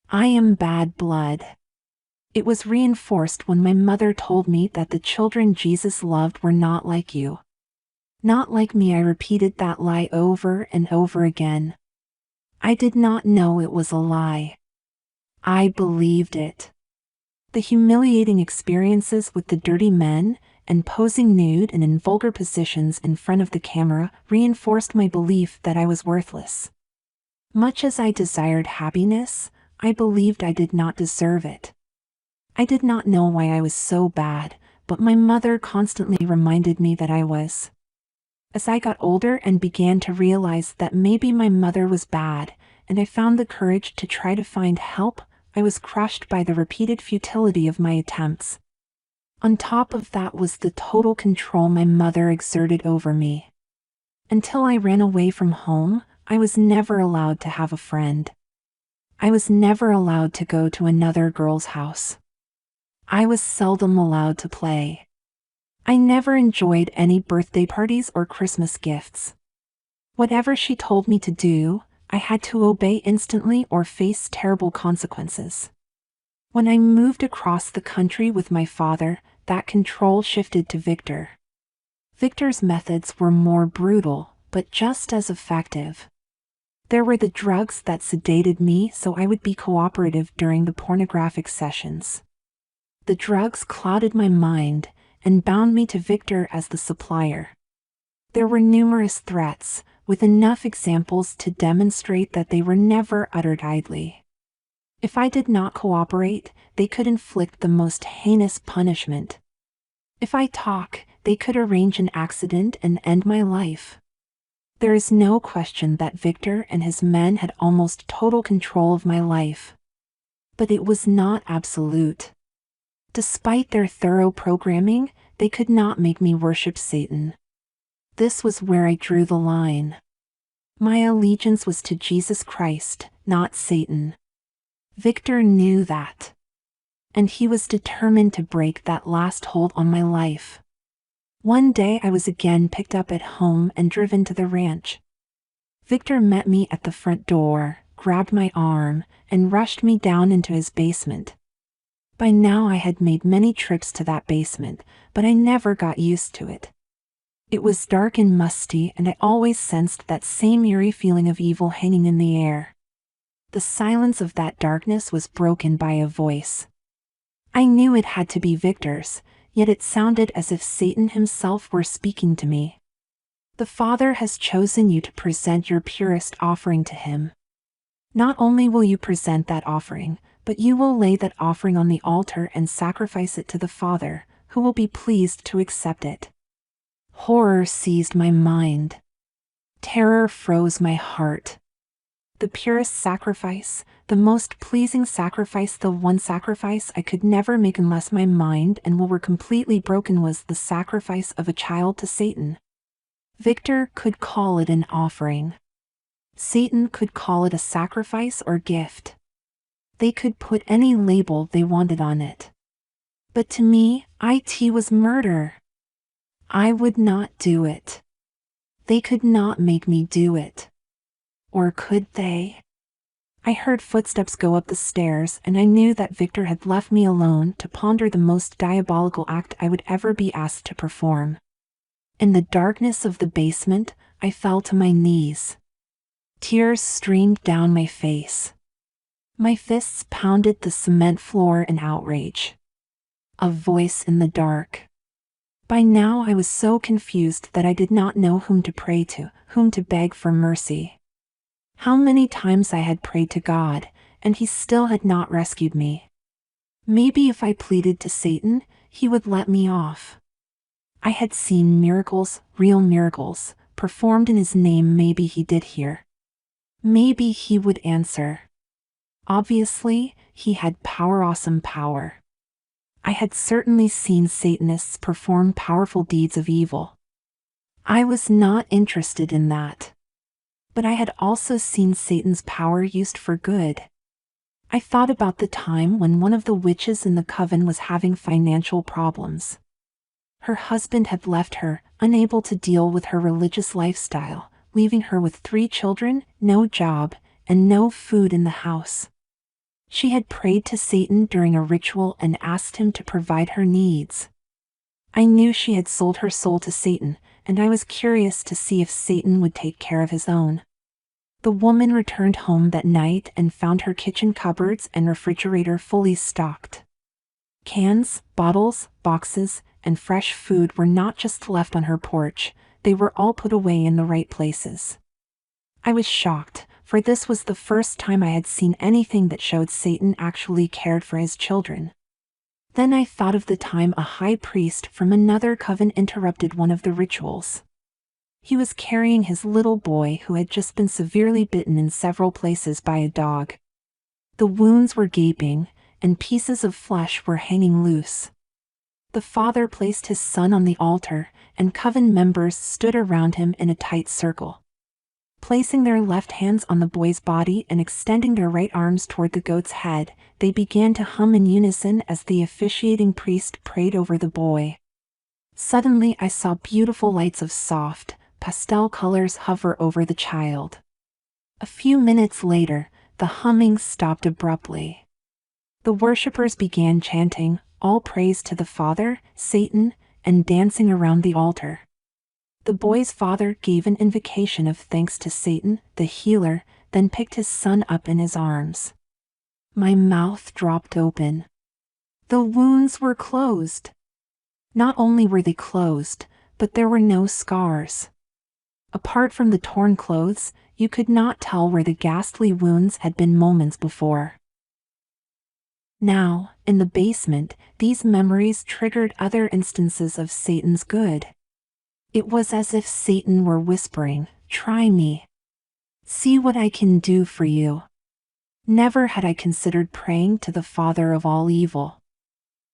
I am bad blood." It was reinforced when my mother told me that the children Jesus loved were not like you. Not like me. I repeated that lie over and over again. I did not know it was a lie. I believed it. The humiliating experiences with the dirty men, and posing nude and in vulgar positions in front of the camera reinforced my belief that I was worthless. Much as I desired happiness, I believed I did not deserve it. I did not know why I was so bad, but my mother constantly reminded me that I was. As I got older and began to realize that maybe my mother was bad, and I found the courage to try to find help, I was crushed by the repeated futility of my attempts. On top of that was the total control my mother exerted over me. Until I ran away from home, I was never allowed to have a friend. I was never allowed to go to another girl's house. I was seldom allowed to play. I never enjoyed any birthday parties or Christmas gifts. Whatever she told me to do, I had to obey instantly or face terrible consequences. When I moved across the country with my father, that control shifted to Victor. Victor's methods were more brutal, but just as effective. There were the drugs that sedated me so I would be cooperative during the pornographic sessions. The drugs clouded my mind and bound me to Victor as the supplier. There were numerous threats, with enough examples to demonstrate that they were never uttered idly. If I did not cooperate, they could inflict the most heinous punishment. If I talk, they could arrange an accident and end my life. There is no question that Victor and his men had almost total control of my life. But it was not absolute. Despite their thorough programming, they could not make me worship Satan. This was where I drew the line. My allegiance was to Jesus Christ, not Satan. Victor knew that. And he was determined to break that last hold on my life. One day I was again picked up at home and driven to the ranch. Victor met me at the front door, grabbed my arm, and rushed me down into his basement. By now I had made many trips to that basement, but I never got used to it. It was dark and musty, and I always sensed that same eerie feeling of evil hanging in the air. The silence of that darkness was broken by a voice. I knew it had to be Victor's, yet it sounded as if Satan himself were speaking to me. "The Father has chosen you to present your purest offering to him. Not only will you present that offering, but you will lay that offering on the altar and sacrifice it to the Father, who will be pleased to accept it." Horror seized my mind. Terror froze my heart. The purest sacrifice, the most pleasing sacrifice, the one sacrifice I could never make unless my mind and will were completely broken, was the sacrifice of a child to Satan. Victor could call it an offering. Satan could call it a sacrifice or gift. They could put any label they wanted on it. But to me, it was murder. I would not do it. They could not make me do it. Or could they? I heard footsteps go up the stairs, and I knew that Victor had left me alone to ponder the most diabolical act I would ever be asked to perform. In the darkness of the basement, I fell to my knees. Tears streamed down my face. My fists pounded the cement floor in outrage. A voice in the dark. By now I was so confused that I did not know whom to pray to, whom to beg for mercy. How many times I had prayed to God, and he still had not rescued me. Maybe if I pleaded to Satan, he would let me off. I had seen miracles, real miracles, performed in his name. Maybe he did here. Maybe he would answer. Obviously, he had power, awesome power. I had certainly seen Satanists perform powerful deeds of evil. I was not interested in that. But I had also seen Satan's power used for good. I thought about the time when one of the witches in the coven was having financial problems. Her husband had left her, unable to deal with her religious lifestyle, leaving her with 3 children, no job, and no food in the house. She had prayed to Satan during a ritual and asked him to provide her needs. I knew she had sold her soul to Satan, and I was curious to see if Satan would take care of his own. The woman returned home that night and found her kitchen cupboards and refrigerator fully stocked. Cans, bottles, boxes, and fresh food were not just left on her porch, they were all put away in the right places. I was shocked, for this was the first time I had seen anything that showed Satan actually cared for his children. Then I thought of the time a high priest from another coven interrupted one of the rituals. He was carrying his little boy who had just been severely bitten in several places by a dog. The wounds were gaping, and pieces of flesh were hanging loose. The father placed his son on the altar, and coven members stood around him in a tight circle. Placing their left hands on the boy's body and extending their right arms toward the goat's head, they began to hum in unison as the officiating priest prayed over the boy. Suddenly I saw beautiful lights of soft, pastel colors hover over the child. A few minutes later, the humming stopped abruptly. The worshippers began chanting, all praise to the Father, Satan, and dancing around the altar. The boy's father gave an invocation of thanks to Satan, the healer, then picked his son up in his arms. My mouth dropped open. The wounds were closed. Not only were they closed, but there were no scars. Apart from the torn clothes, you could not tell where the ghastly wounds had been moments before. Now, in the basement, these memories triggered other instances of Satan's good. It was as if Satan were whispering, "Try me. See what I can do for you." Never had I considered praying to the Father of all evil.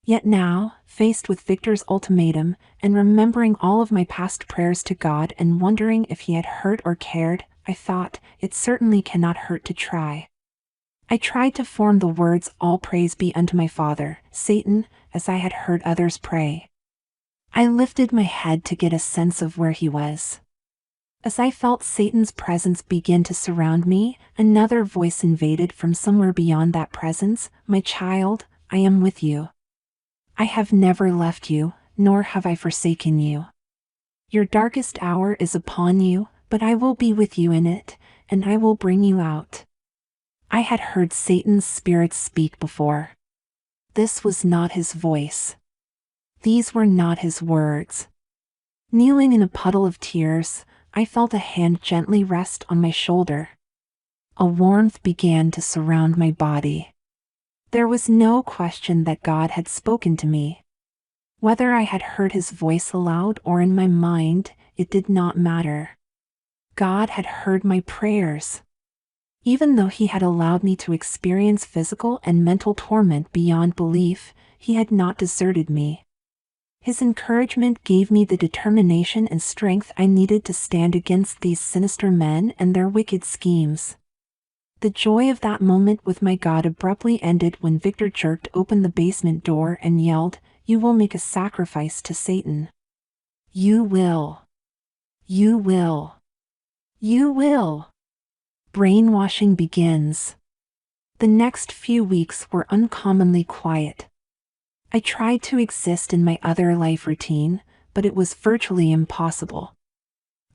Yet now, faced with Victor's ultimatum, and remembering all of my past prayers to God and wondering if he had hurt or cared, I thought, it certainly cannot hurt to try. I tried to form the words, "All praise be unto my Father, Satan," as I had heard others pray. I lifted my head to get a sense of where he was. As I felt Satan's presence begin to surround me, another voice invaded from somewhere beyond that presence, "My child, I am with you. I have never left you, nor have I forsaken you. Your darkest hour is upon you, but I will be with you in it, and I will bring you out." I had heard Satan's spirit speak before. This was not his voice. These were not his words. Kneeling in a puddle of tears, I felt a hand gently rest on my shoulder. A warmth began to surround my body. There was no question that God had spoken to me. Whether I had heard his voice aloud or in my mind, it did not matter. God had heard my prayers. Even though he had allowed me to experience physical and mental torment beyond belief, he had not deserted me. His encouragement gave me the determination and strength I needed to stand against these sinister men and their wicked schemes. The joy of that moment with my God abruptly ended when Victor jerked open the basement door and yelled, "You will make a sacrifice to Satan. You will. You will. You will." Brainwashing begins. The next few weeks were uncommonly quiet. I tried to exist in my other life routine, but it was virtually impossible.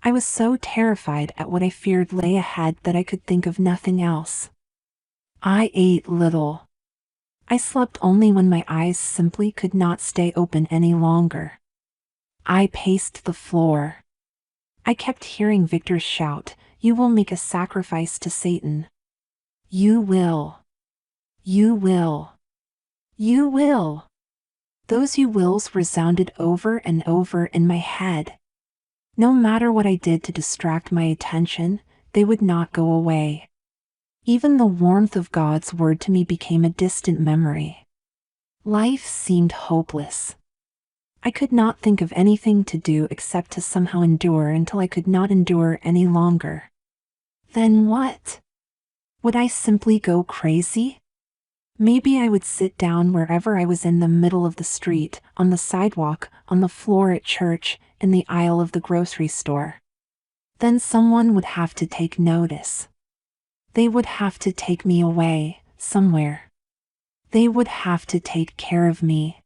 I was so terrified at what I feared lay ahead that I could think of nothing else. I ate little. I slept only when my eyes simply could not stay open any longer. I paced the floor. I kept hearing Victor shout, "You will make a sacrifice to Satan. You will. You will. You will." Those you wills resounded over and over in my head. No matter what I did to distract my attention, they would not go away. Even the warmth of God's word to me became a distant memory. Life seemed hopeless. I could not think of anything to do except to somehow endure until I could not endure any longer. Then what? Would I simply go crazy? Maybe I would sit down wherever I was in the middle of the street, on the sidewalk, on the floor at church, in the aisle of the grocery store. Then someone would have to take notice. They would have to take me away, somewhere. They would have to take care of me.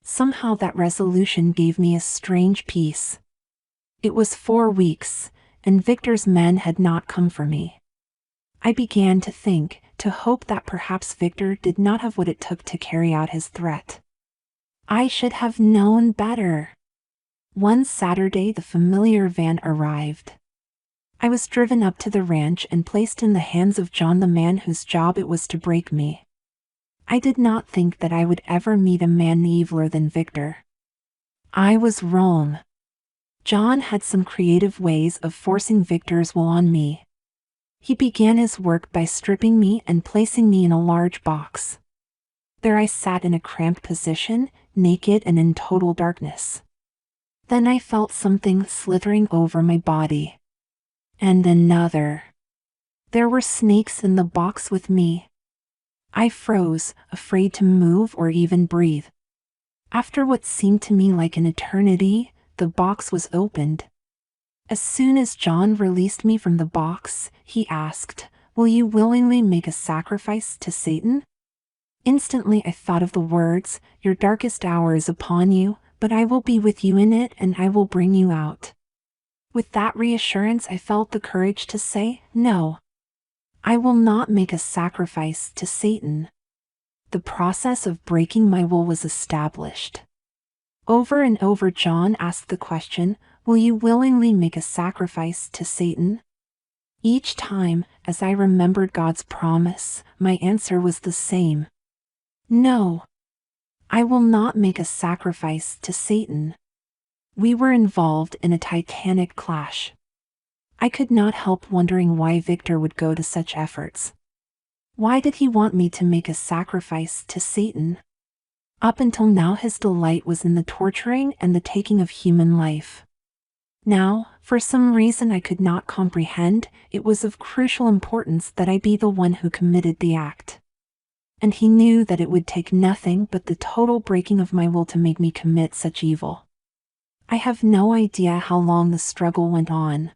Somehow that resolution gave me a strange peace. It was 4 weeks, and Victor's men had not come for me. I began to think, to hope that perhaps Victor did not have what it took to carry out his threat. I should have known better. One Saturday the familiar van arrived. I was driven up to the ranch and placed in the hands of John, the man whose job it was to break me. I did not think that I would ever meet a man eviler than Victor. I was wrong. John had some creative ways of forcing Victor's will on me. He began his work by stripping me and placing me in a large box. There I sat in a cramped position, naked and in total darkness. Then I felt something slithering over my body. And another. There were snakes in the box with me. I froze, afraid to move or even breathe. After what seemed to me like an eternity, the box was opened. As soon as John released me from the box, he asked, "Will you willingly make a sacrifice to Satan?" Instantly I thought of the words, "Your darkest hour is upon you, but I will be with you in it and I will bring you out." With that reassurance I felt the courage to say, "No. I will not make a sacrifice to Satan." The process of breaking my will was established. Over and over John asked the question, "Will you willingly make a sacrifice to Satan?" Each time, as I remembered God's promise, my answer was the same. No. I will not make a sacrifice to Satan. We were involved in a titanic clash. I could not help wondering why Victor would go to such efforts. Why did he want me to make a sacrifice to Satan? Up until now his delight was in the torturing and the taking of human life. Now, for some reason I could not comprehend, it was of crucial importance that I be the one who committed the act. And he knew that it would take nothing but the total breaking of my will to make me commit such evil. I have no idea how long the struggle went on.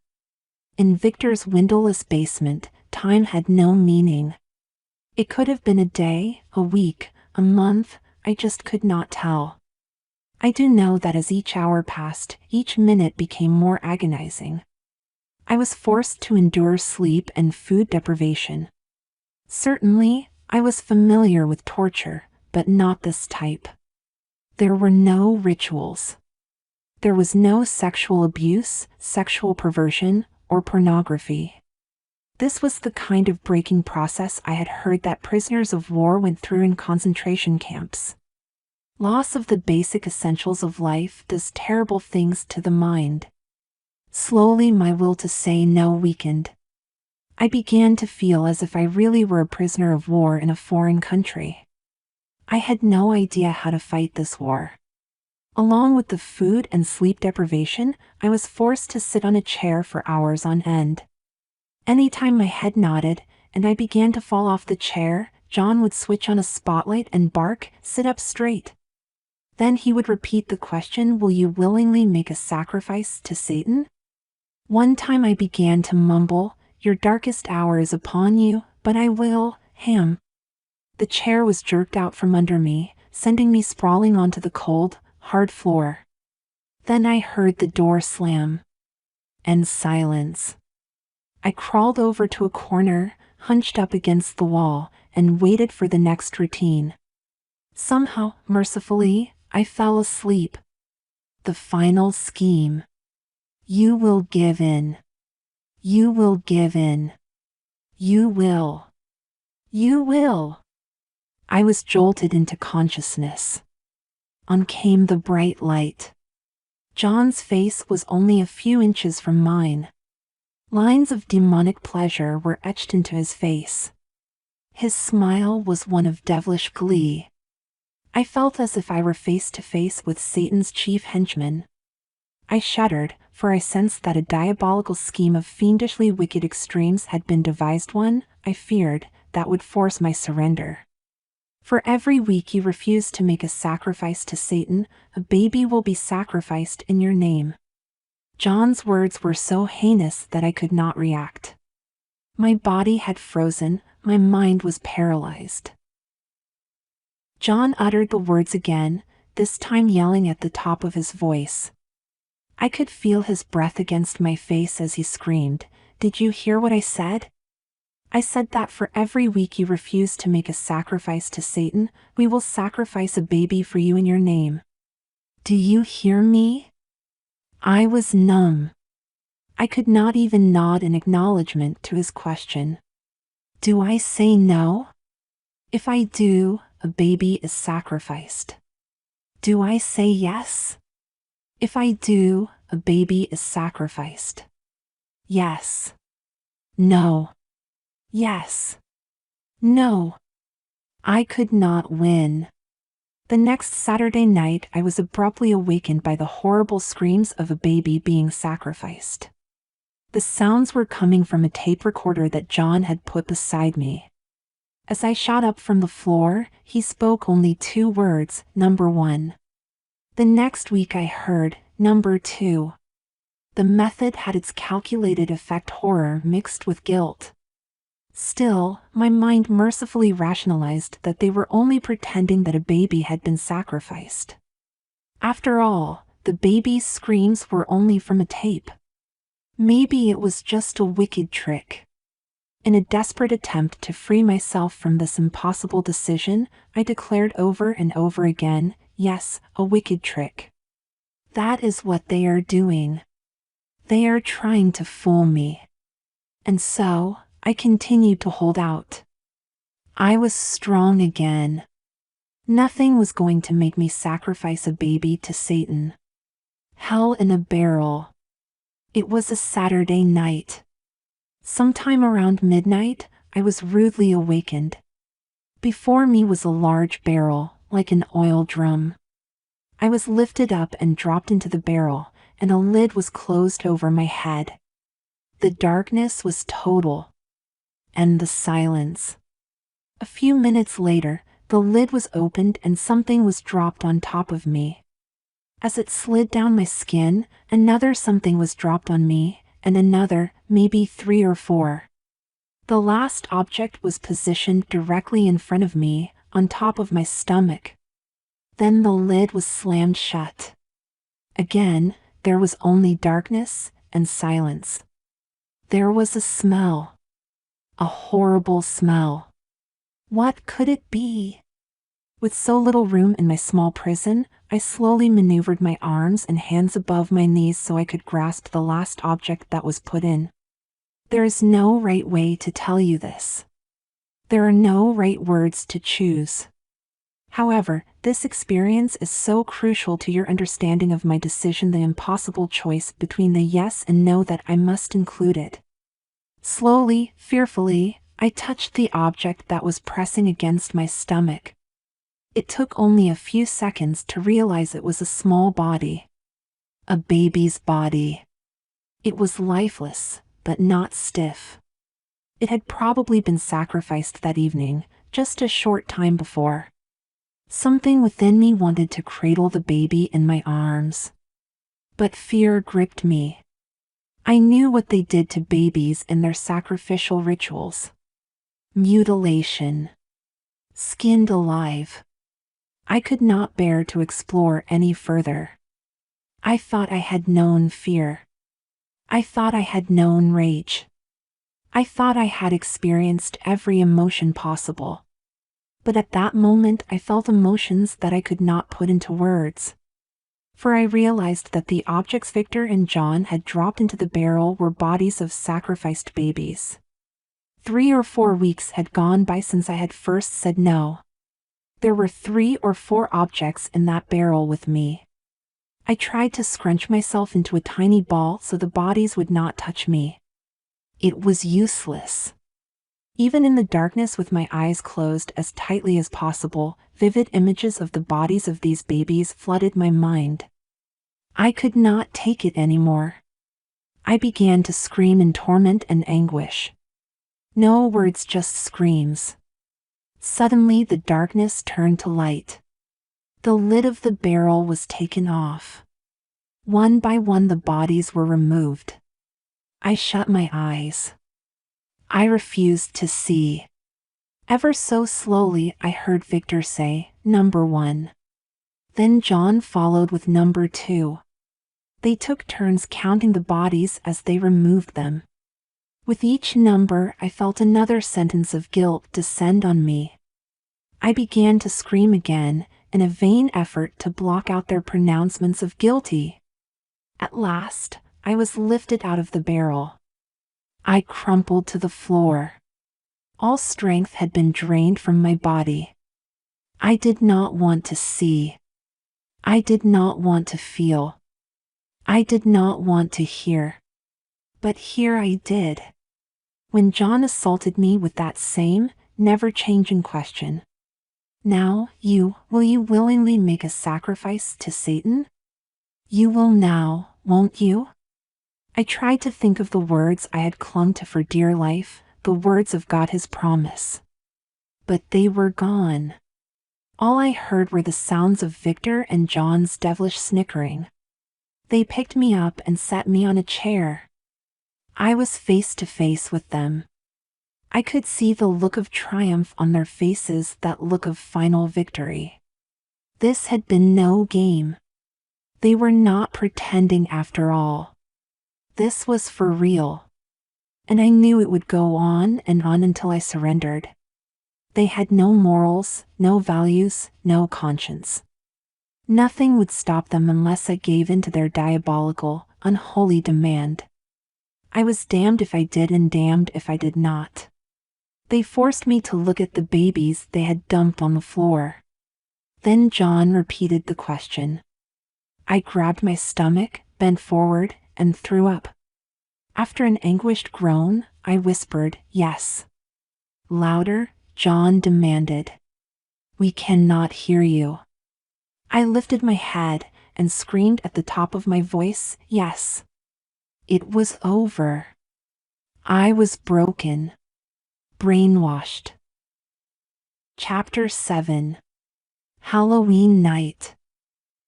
In Victor's windowless basement, time had no meaning. It could have been a day, a week, a month, I just could not tell. I do know that as each hour passed, each minute became more agonizing. I was forced to endure sleep and food deprivation. Certainly, I was familiar with torture, but not this type. There were no rituals. There was no sexual abuse, sexual perversion, or pornography. This was the kind of breaking process I had heard that prisoners of war went through in concentration camps. Loss of the basic essentials of life does terrible things to the mind. Slowly my will to say no weakened. I began to feel as if I really were a prisoner of war in a foreign country. I had no idea how to fight this war. Along with the food and sleep deprivation, I was forced to sit on a chair for hours on end. Anytime my head nodded, and I began to fall off the chair, John would switch on a spotlight and bark, "Sit up straight." Then he would repeat the question, "Will you willingly make a sacrifice to Satan?" One time I began to mumble, "Your darkest hour is upon you, but I will, ham." The chair was jerked out from under me, sending me sprawling onto the cold, hard floor. Then I heard the door slam. And silence. I crawled over to a corner, hunched up against the wall, and waited for the next routine. Somehow, mercifully, I fell asleep. The final scheme. You will give in. You will give in. You will. You will. I was jolted into consciousness. On came the bright light. John's face was only a few inches from mine. Lines of demonic pleasure were etched into his face. His smile was one of devilish glee. I felt as if I were face to face with Satan's chief henchman. I shuddered, for I sensed that a diabolical scheme of fiendishly wicked extremes had been devised, one, I feared, that would force my surrender. For every week you refuse to make a sacrifice to Satan, a baby will be sacrificed in your name. John's words were so heinous that I could not react. My body had frozen, my mind was paralyzed. John uttered the words again, this time yelling at the top of his voice. I could feel his breath against my face as he screamed, "Did you hear what I said? I said that for every week you refuse to make a sacrifice to Satan, we will sacrifice a baby for you in your name. Do you hear me?" I was numb. I could not even nod in acknowledgement to his question. Do I say no? If I do, a baby is sacrificed. Do I say yes? If I do, a baby is sacrificed. Yes. No. Yes. No. I could not win. The next Saturday night I was abruptly awakened by the horrible screams of a baby being sacrificed. The sounds were coming from a tape recorder that John had put beside me. As I shot up from the floor, he spoke only 2 words, "Number 1. The next week I heard, "Number 2. The method had its calculated effect, horror mixed with guilt. Still, my mind mercifully rationalized that they were only pretending that a baby had been sacrificed. After all, the baby's screams were only from a tape. Maybe it was just a wicked trick. In a desperate attempt to free myself from this impossible decision, I declared over and over again, yes, a wicked trick. That is what they are doing. They are trying to fool me. And so, I continued to hold out. I was strong again. Nothing was going to make me sacrifice a baby to Satan. Hell in a barrel. It was a Saturday night. Sometime around midnight, I was rudely awakened. Before me was a large barrel, like an oil drum. I was lifted up and dropped into the barrel, and a lid was closed over my head. The darkness was total. And the silence. A few minutes later, the lid was opened and something was dropped on top of me. As it slid down my skin, another something was dropped on me, and another, maybe 3 or 4. The last object was positioned directly in front of me, on top of my stomach. Then the lid was slammed shut. Again, there was only darkness and silence. There was a smell. A horrible smell. What could it be? With so little room in my small prison, I slowly maneuvered my arms and hands above my knees so I could grasp the last object that was put in. There is no right way to tell you this. There are no right words to choose. However, this experience is so crucial to your understanding of my decision, the impossible choice between the yes and no, that I must include it. Slowly, fearfully, I touched the object that was pressing against my stomach. It took only a few seconds to realize it was a small body. A baby's body. It was lifeless, but not stiff. It had probably been sacrificed that evening, just a short time before. Something within me wanted to cradle the baby in my arms. But fear gripped me. I knew what they did to babies in their sacrificial rituals. Mutilation. Skinned alive. I could not bear to explore any further. I thought I had known fear. I thought I had known rage. I thought I had experienced every emotion possible. But at that moment I felt emotions that I could not put into words. For I realized that the objects Victor and John had dropped into the barrel were bodies of sacrificed babies. 3 or 4 weeks had gone by since I had first said no. There were 3 or 4 objects in that barrel with me. I tried to scrunch myself into a tiny ball so the bodies would not touch me. It was useless. Even in the darkness with my eyes closed as tightly as possible, vivid images of the bodies of these babies flooded my mind. I could not take it anymore. I began to scream in torment and anguish. No words, just screams. Suddenly the darkness turned to light. The lid of the barrel was taken off. One by one the bodies were removed. I shut my eyes. I refused to see. Ever so slowly I heard Victor say, "Number 1." Then John followed with number 2. They took turns counting the bodies as they removed them. With each number I felt another sentence of guilt descend on me. I began to scream again, in a vain effort to block out their pronouncements of guilty. At last, I was lifted out of the barrel. I crumpled to the floor. All strength had been drained from my body. I did not want to see. I did not want to feel. I did not want to hear. But here I did. When John assaulted me with that same, never-changing question. "Now, will you willingly make a sacrifice to Satan? You will now, won't you?" I tried to think of the words I had clung to for dear life, the words of God, His promise. But they were gone. All I heard were the sounds of Victor and John's devilish snickering. They picked me up and sat me on a chair. I was face to face with them. I could see the look of triumph on their faces, that look of final victory. This had been no game. They were not pretending after all. This was for real. And I knew it would go on and on until I surrendered. They had no morals, no values, no conscience. Nothing would stop them unless I gave in to their diabolical, unholy demand. I was damned if I did and damned if I did not. They forced me to look at the babies they had dumped on the floor. Then John repeated the question. I grabbed my stomach, bent forward, and threw up. After an anguished groan, I whispered, "Yes." Louder, John demanded. "We cannot hear you." I lifted my head and screamed at the top of my voice, "Yes." It was over. I was broken. Brainwashed. Chapter 7. Halloween night.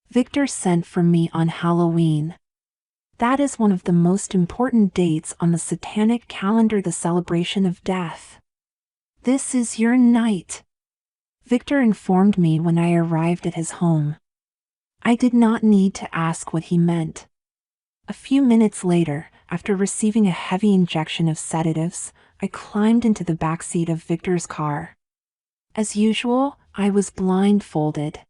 Victor sent for me on Halloween. That is one of the most important dates on the satanic calendar, the celebration of death. "This is your night," Victor informed me when I arrived at his home. I did not need to ask what he meant. A few minutes later, after receiving a heavy injection of sedatives, I climbed into the backseat of Victor's car. As usual, I was blindfolded.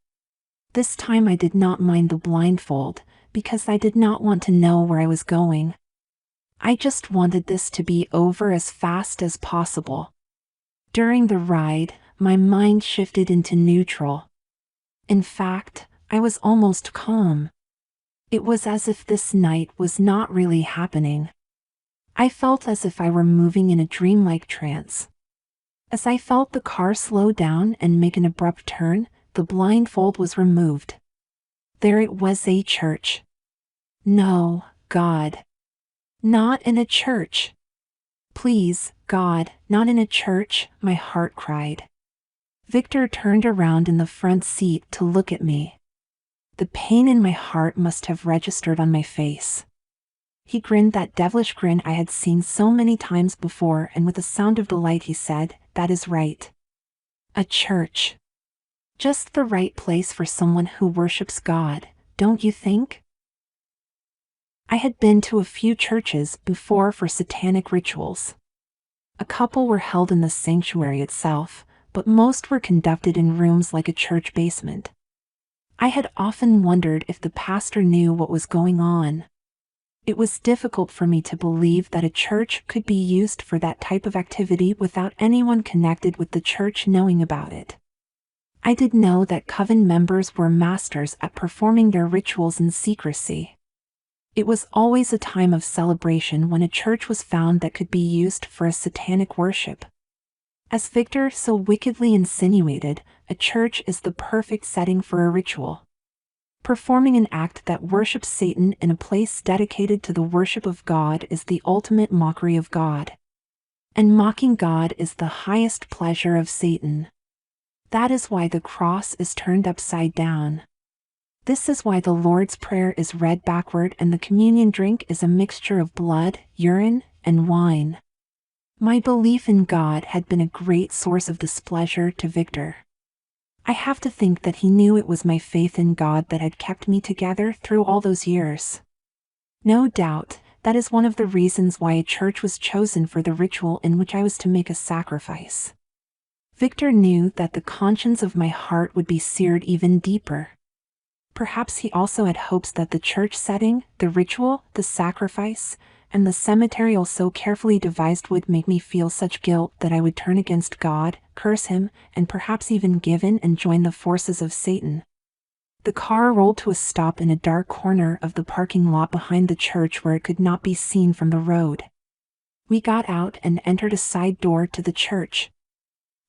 This time I did not mind the blindfold, because I did not want to know where I was going. I just wanted this to be over as fast as possible. During the ride, my mind shifted into neutral. In fact, I was almost calm. It was as if this night was not really happening. I felt as if I were moving in a dreamlike trance. As I felt the car slow down and make an abrupt turn, the blindfold was removed. There it was, a church. No, God. Not in a church. Please, God, not in a church, my heart cried. Victor turned around in the front seat to look at me. The pain in my heart must have registered on my face. He grinned that devilish grin I had seen so many times before, and with a sound of delight he said, "That is right. A church. Just the right place for someone who worships God, don't you think?" I had been to a few churches before for satanic rituals. A couple were held in the sanctuary itself, but most were conducted in rooms like a church basement. I had often wondered if the pastor knew what was going on. It was difficult for me to believe that a church could be used for that type of activity without anyone connected with the church knowing about it. I did know that coven members were masters at performing their rituals in secrecy. It was always a time of celebration when a church was found that could be used for a satanic worship. As Victor so wickedly insinuated, a church is the perfect setting for a ritual. Performing an act that worships Satan in a place dedicated to the worship of God is the ultimate mockery of God. And mocking God is the highest pleasure of Satan. That is why the cross is turned upside down. This is why the Lord's Prayer is read backward and the communion drink is a mixture of blood, urine, and wine. My belief in God had been a great source of displeasure to Victor. I have to think that he knew it was my faith in God that had kept me together through all those years. No doubt, that is one of the reasons why a church was chosen for the ritual in which I was to make a sacrifice. Victor knew that the conscience of my heart would be seared even deeper. Perhaps he also had hopes that the church setting, the ritual, the sacrifice, and the cemetery so carefully devised would make me feel such guilt that I would turn against God, curse him, and perhaps even give in and join the forces of Satan. The car rolled to a stop in a dark corner of the parking lot behind the church where it could not be seen from the road. We got out and entered a side door to the church.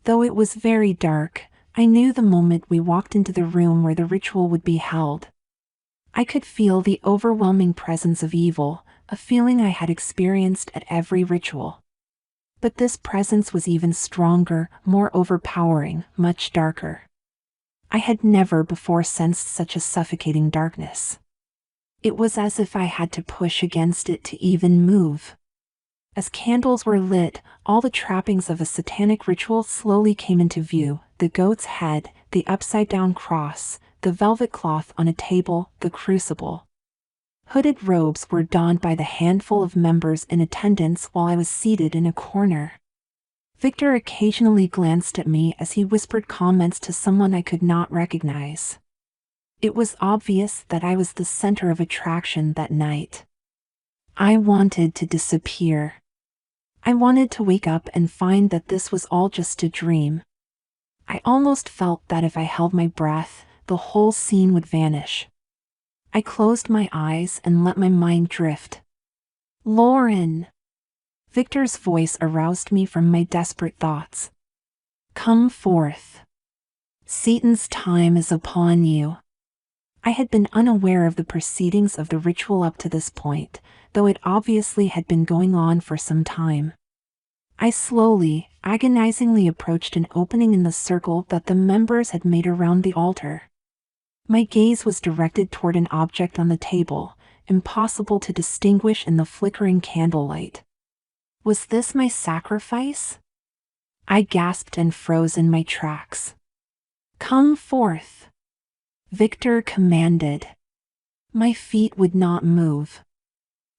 Though it was very dark, I knew the moment we walked into the room where the ritual would be held. I could feel the overwhelming presence of evil, a feeling I had experienced at every ritual. But this presence was even stronger, more overpowering, much darker. I had never before sensed such a suffocating darkness. It was as if I had to push against it to even move. As candles were lit, all the trappings of a satanic ritual slowly came into view: the goat's head, the upside-down cross, the velvet cloth on a table, the crucible. Hooded robes were donned by the handful of members in attendance while I was seated in a corner. Victor occasionally glanced at me as he whispered comments to someone I could not recognize. It was obvious that I was the center of attraction that night. I wanted to disappear. I wanted to wake up and find that this was all just a dream. I almost felt that if I held my breath, the whole scene would vanish. I closed my eyes and let my mind drift. "Lauren!" Victor's voice aroused me from my desperate thoughts. "Come forth. Satan's time is upon you." I had been unaware of the proceedings of the ritual up to this point, though it obviously had been going on for some time. I slowly, agonizingly approached an opening in the circle that the members had made around the altar. My gaze was directed toward an object on the table, impossible to distinguish in the flickering candlelight. Was this my sacrifice? I gasped and froze in my tracks. "Come forth," Victor commanded. My feet would not move.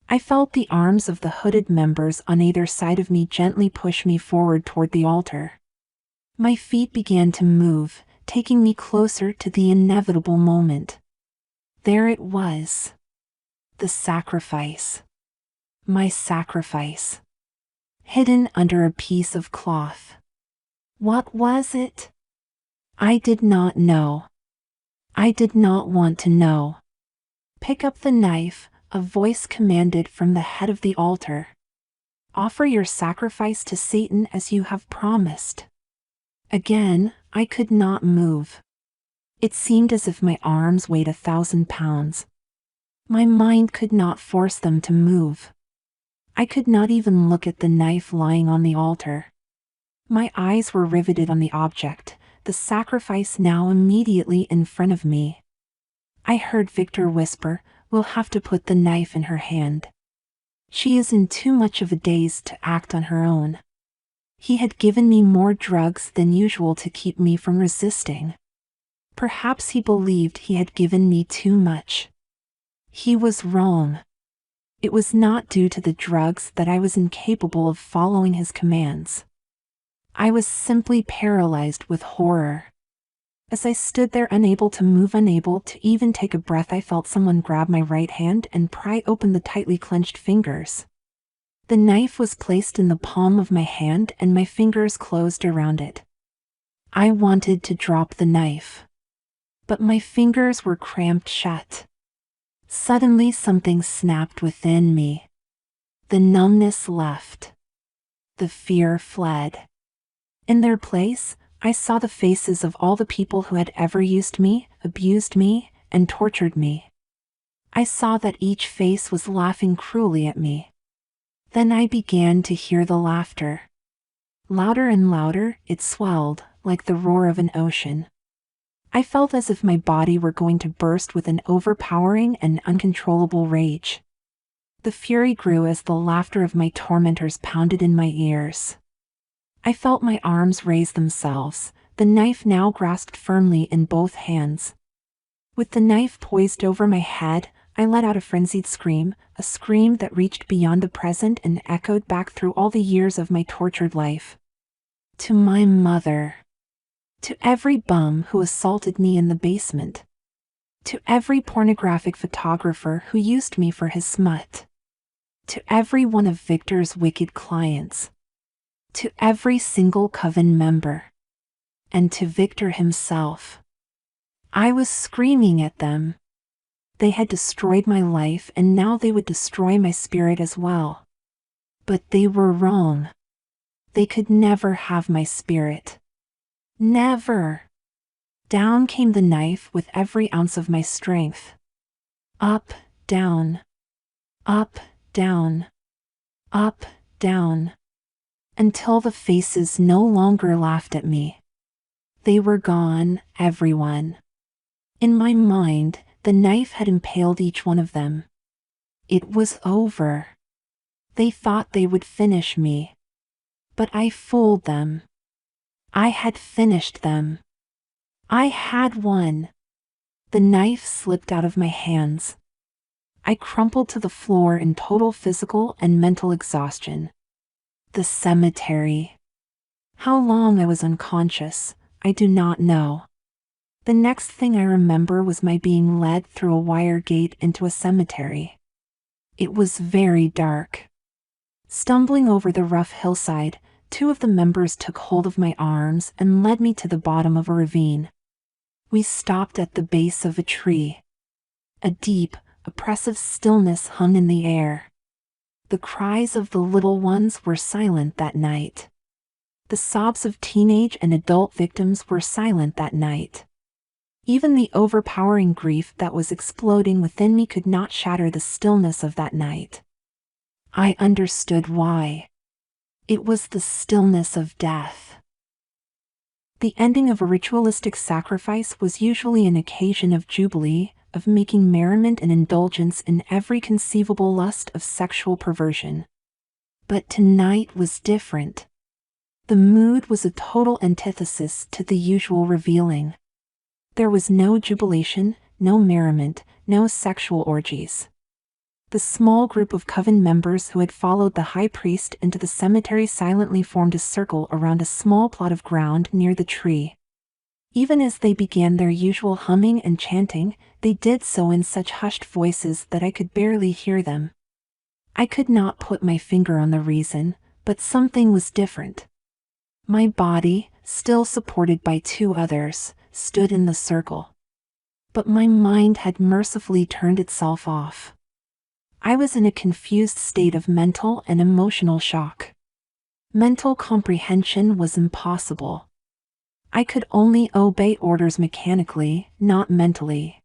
I felt the arms of the hooded members on either side of me gently push me forward toward the altar. My feet began to move, taking me closer to the inevitable moment. There it was. The sacrifice. My sacrifice. Hidden under a piece of cloth. What was it? I did not know. I did not want to know. "Pick up the knife," a voice commanded from the head of the altar. "Offer your sacrifice to Satan as you have promised." Again, I could not move. It seemed as if my arms weighed 1,000 pounds. My mind could not force them to move. I could not even look at the knife lying on the altar. My eyes were riveted on the object, the sacrifice now immediately in front of me. I heard Victor whisper, "We'll have to put the knife in her hand. She is in too much of a daze to act on her own." He had given me more drugs than usual to keep me from resisting. Perhaps he believed he had given me too much. He was wrong. It was not due to the drugs that I was incapable of following his commands. I was simply paralyzed with horror. As I stood there unable to move, unable to even take a breath, I felt someone grab my right hand and pry open the tightly clenched fingers. The knife was placed in the palm of my hand and my fingers closed around it. I wanted to drop the knife, but my fingers were cramped shut. Suddenly something snapped within me. The numbness left. The fear fled. In their place, I saw the faces of all the people who had ever used me, abused me, and tortured me. I saw that each face was laughing cruelly at me. Then I began to hear the laughter. Louder and louder, it swelled, like the roar of an ocean. I felt as if my body were going to burst with an overpowering and uncontrollable rage. The fury grew as the laughter of my tormentors pounded in my ears. I felt my arms raise themselves, the knife now grasped firmly in both hands. With the knife poised over my head, I let out a frenzied scream, a scream that reached beyond the present and echoed back through all the years of my tortured life. To my mother. To every bum who assaulted me in the basement. To every pornographic photographer who used me for his smut. To every one of Victor's wicked clients. To every single coven member. And to Victor himself. I was screaming at them. They had destroyed my life and now they would destroy my spirit as well. But they were wrong. They could never have my spirit. Never. Down came the knife with every ounce of my strength. Up, down. Up, down. Up, down. Until the faces no longer laughed at me. They were gone, everyone. In my mind, the knife had impaled each one of them. It was over. They thought they would finish me. But I fooled them. I had finished them. I had won. The knife slipped out of my hands. I crumpled to the floor in total physical and mental exhaustion. The cemetery. How long I was unconscious, I do not know. The next thing I remember was my being led through a wire gate into a cemetery. It was very dark. Stumbling over the rough hillside, 2 of the members took hold of my arms and led me to the bottom of a ravine. We stopped at the base of a tree. A deep, oppressive stillness hung in the air. The cries of the little ones were silent that night. The sobs of teenage and adult victims were silent that night. Even the overpowering grief that was exploding within me could not shatter the stillness of that night. I understood why. It was the stillness of death. The ending of a ritualistic sacrifice was usually an occasion of jubilee, of making merriment and indulgence in every conceivable lust of sexual perversion. But tonight was different. The mood was a total antithesis to the usual revealing. There was no jubilation, no merriment, no sexual orgies. The small group of coven members who had followed the high priest into the cemetery silently formed a circle around a small plot of ground near the tree. Even as they began their usual humming and chanting, they did so in such hushed voices that I could barely hear them. I could not put my finger on the reason, but something was different. My body, still supported by 2 others, stood in the circle. But my mind had mercifully turned itself off. I was in a confused state of mental and emotional shock. Mental comprehension was impossible. I could only obey orders mechanically, not mentally.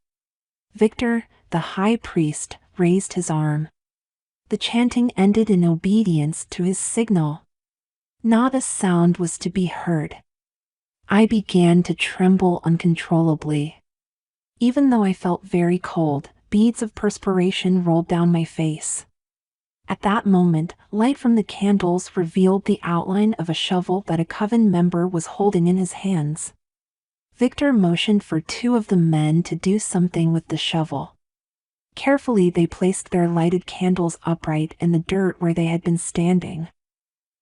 Victor, the high priest, raised his arm. The chanting ended in obedience to his signal. Not a sound was to be heard. I began to tremble uncontrollably. Even though I felt very cold, beads of perspiration rolled down my face. At that moment, light from the candles revealed the outline of a shovel that a coven member was holding in his hands. Victor motioned for 2 of the men to do something with the shovel. Carefully they placed their lighted candles upright in the dirt where they had been standing.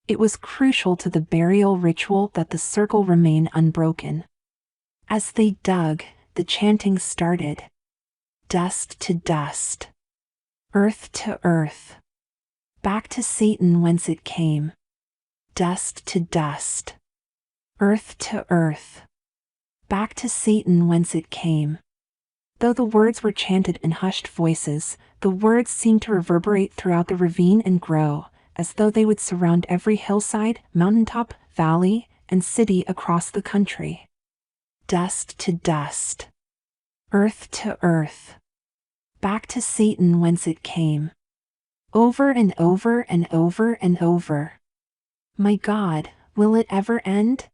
It was crucial to the burial ritual that the circle remain unbroken. As they dug, the chanting started. Dust to dust. Earth to earth. Back to Satan whence it came. Dust to dust. Earth to earth. Back to Satan whence it came. Though the words were chanted in hushed voices, the words seemed to reverberate throughout the ravine and grow, as though they would surround every hillside, mountaintop, valley, and city across the country. Dust to dust. Earth to earth. Back to Satan whence it came. Over and over and over and over. My God, will it ever end?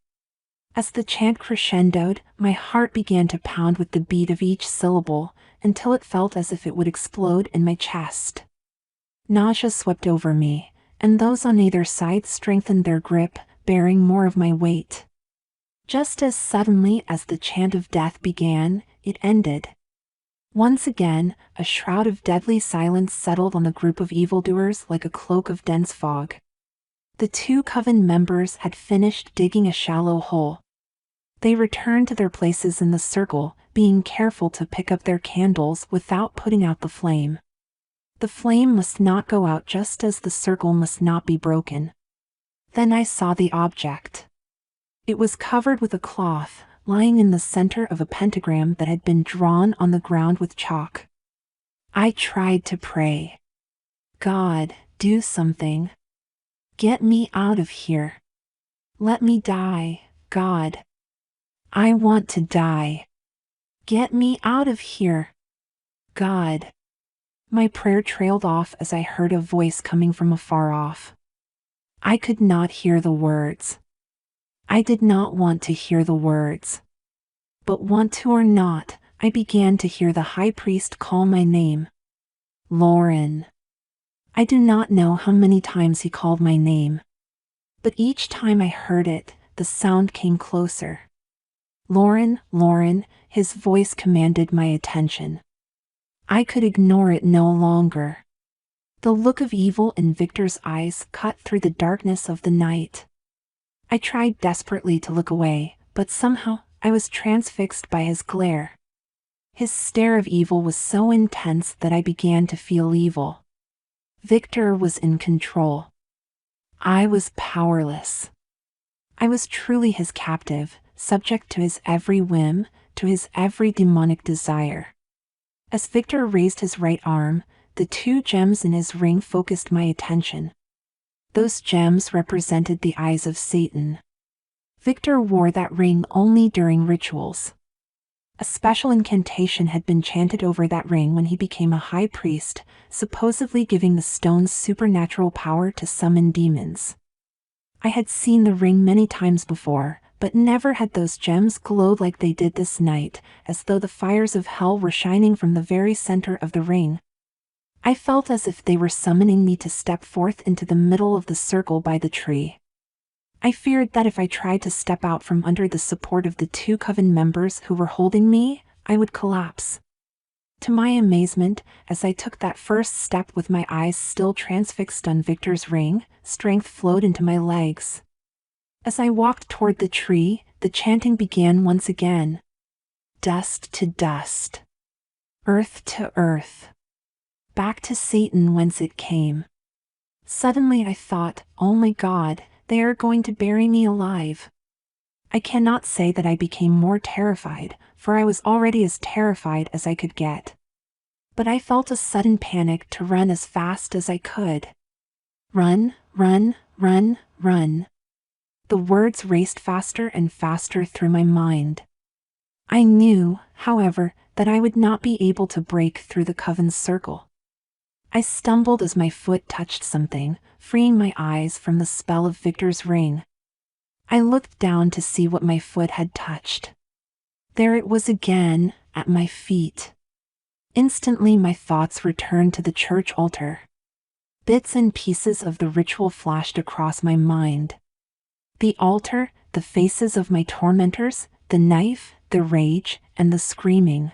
As the chant crescendoed, my heart began to pound with the beat of each syllable, until it felt as if it would explode in my chest. Nausea swept over me, and those on either side strengthened their grip, bearing more of my weight. Just as suddenly as the chant of death began, it ended. Once again, a shroud of deadly silence settled on the group of evildoers like a cloak of dense fog. The 2 coven members had finished digging a shallow hole. They returned to their places in the circle, being careful to pick up their candles without putting out the flame. The flame must not go out, just as the circle must not be broken. Then I saw the object. It was covered with a cloth, lying in the center of a pentagram that had been drawn on the ground with chalk. I tried to pray. God, do something. Get me out of here. Let me die, God. I want to die. Get me out of here, God. My prayer trailed off as I heard a voice coming from afar off. I could not hear the words. I did not want to hear the words. But want to or not, I began to hear the high priest call my name. Lauren. I do not know how many times he called my name. But each time I heard it, the sound came closer. Lauren, Lauren, his voice commanded my attention. I could ignore it no longer. The look of evil in Victor's eyes cut through the darkness of the night. I tried desperately to look away, but somehow I was transfixed by his glare. His stare of evil was so intense that I began to feel evil. Victor was in control. I was powerless. I was truly his captive, subject to his every whim, to his every demonic desire. As Victor raised his right arm, the 2 gems in his ring focused my attention. Those gems represented the eyes of Satan. Victor wore that ring only during rituals. A special incantation had been chanted over that ring when he became a high priest, supposedly giving the stones supernatural power to summon demons. I had seen the ring many times before, but never had those gems glowed like they did this night, as though the fires of hell were shining from the very center of the ring. I felt as if they were summoning me to step forth into the middle of the circle by the tree. I feared that if I tried to step out from under the support of the 2 coven members who were holding me, I would collapse. To my amazement, as I took that first step with my eyes still transfixed on Victor's ring, strength flowed into my legs. As I walked toward the tree, the chanting began once again. Dust to dust. Earth to earth. Back to Satan whence it came. Suddenly I thought, oh my God, they are going to bury me alive. I cannot say that I became more terrified, for I was already as terrified as I could get. But I felt a sudden panic to run as fast as I could. Run, run, run, run. The words raced faster and faster through my mind. I knew, however, that I would not be able to break through the coven's circle. I stumbled as my foot touched something, freeing my eyes from the spell of Victor's ring. I looked down to see what my foot had touched. There it was again, at my feet. Instantly my thoughts returned to the church altar. Bits and pieces of the ritual flashed across my mind. The altar, the faces of my tormentors, the knife, the rage, and the screaming.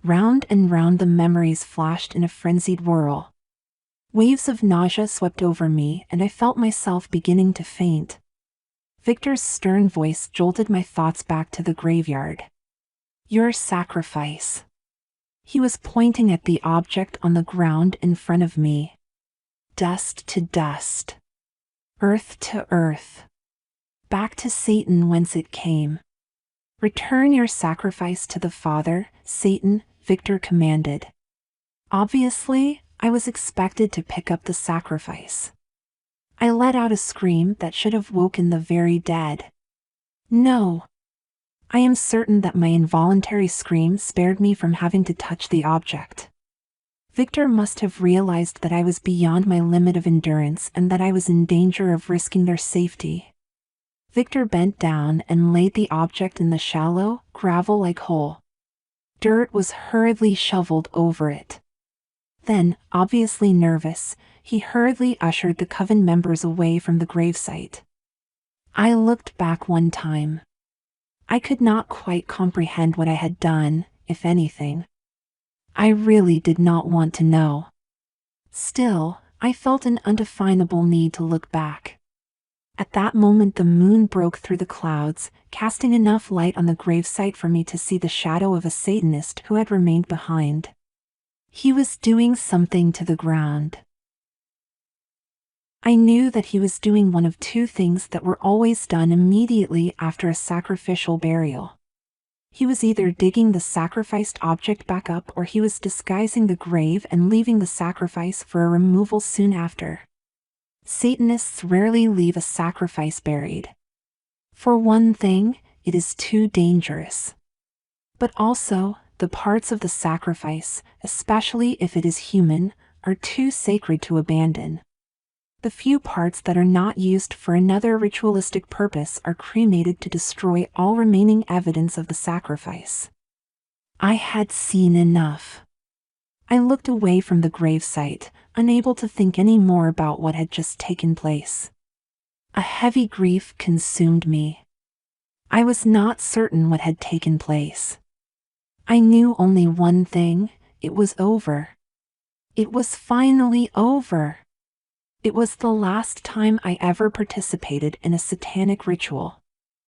Round and round the memories flashed in a frenzied whirl. Waves of nausea swept over me, and I felt myself beginning to faint. Victor's stern voice jolted my thoughts back to the graveyard. Your sacrifice. He was pointing at the object on the ground in front of me. Dust to dust. Earth to earth. Back to Satan whence it came. Return your sacrifice to the Father, Satan, Victor commanded. Obviously, I was expected to pick up the sacrifice. I let out a scream that should have woken the very dead. No. I am certain that my involuntary scream spared me from having to touch the object. Victor must have realized that I was beyond my limit of endurance and that I was in danger of risking their safety. Victor bent down and laid the object in the shallow, gravel-like hole. Dirt was hurriedly shoveled over it. Then, obviously nervous, he hurriedly ushered the coven members away from the gravesite. I looked back one time. I could not quite comprehend what I had done, if anything. I really did not want to know. Still, I felt an undefinable need to look back. At that moment the moon broke through the clouds, casting enough light on the gravesite for me to see the shadow of a Satanist who had remained behind. He was doing something to the ground. I knew that he was doing one of two things that were always done immediately after a sacrificial burial. He was either digging the sacrificed object back up or he was disguising the grave and leaving the sacrifice for a removal soon after. Satanists rarely leave a sacrifice buried. For one thing, it is too dangerous. But also, the parts of the sacrifice, especially if it is human, are too sacred to abandon. The few parts that are not used for another ritualistic purpose are cremated to destroy all remaining evidence of the sacrifice. I had seen enough. I looked away from the gravesite, unable to think any more about what had just taken place. A heavy grief consumed me. I was not certain what had taken place. I knew only one thing: it was over. It was finally over. It was the last time I ever participated in a satanic ritual.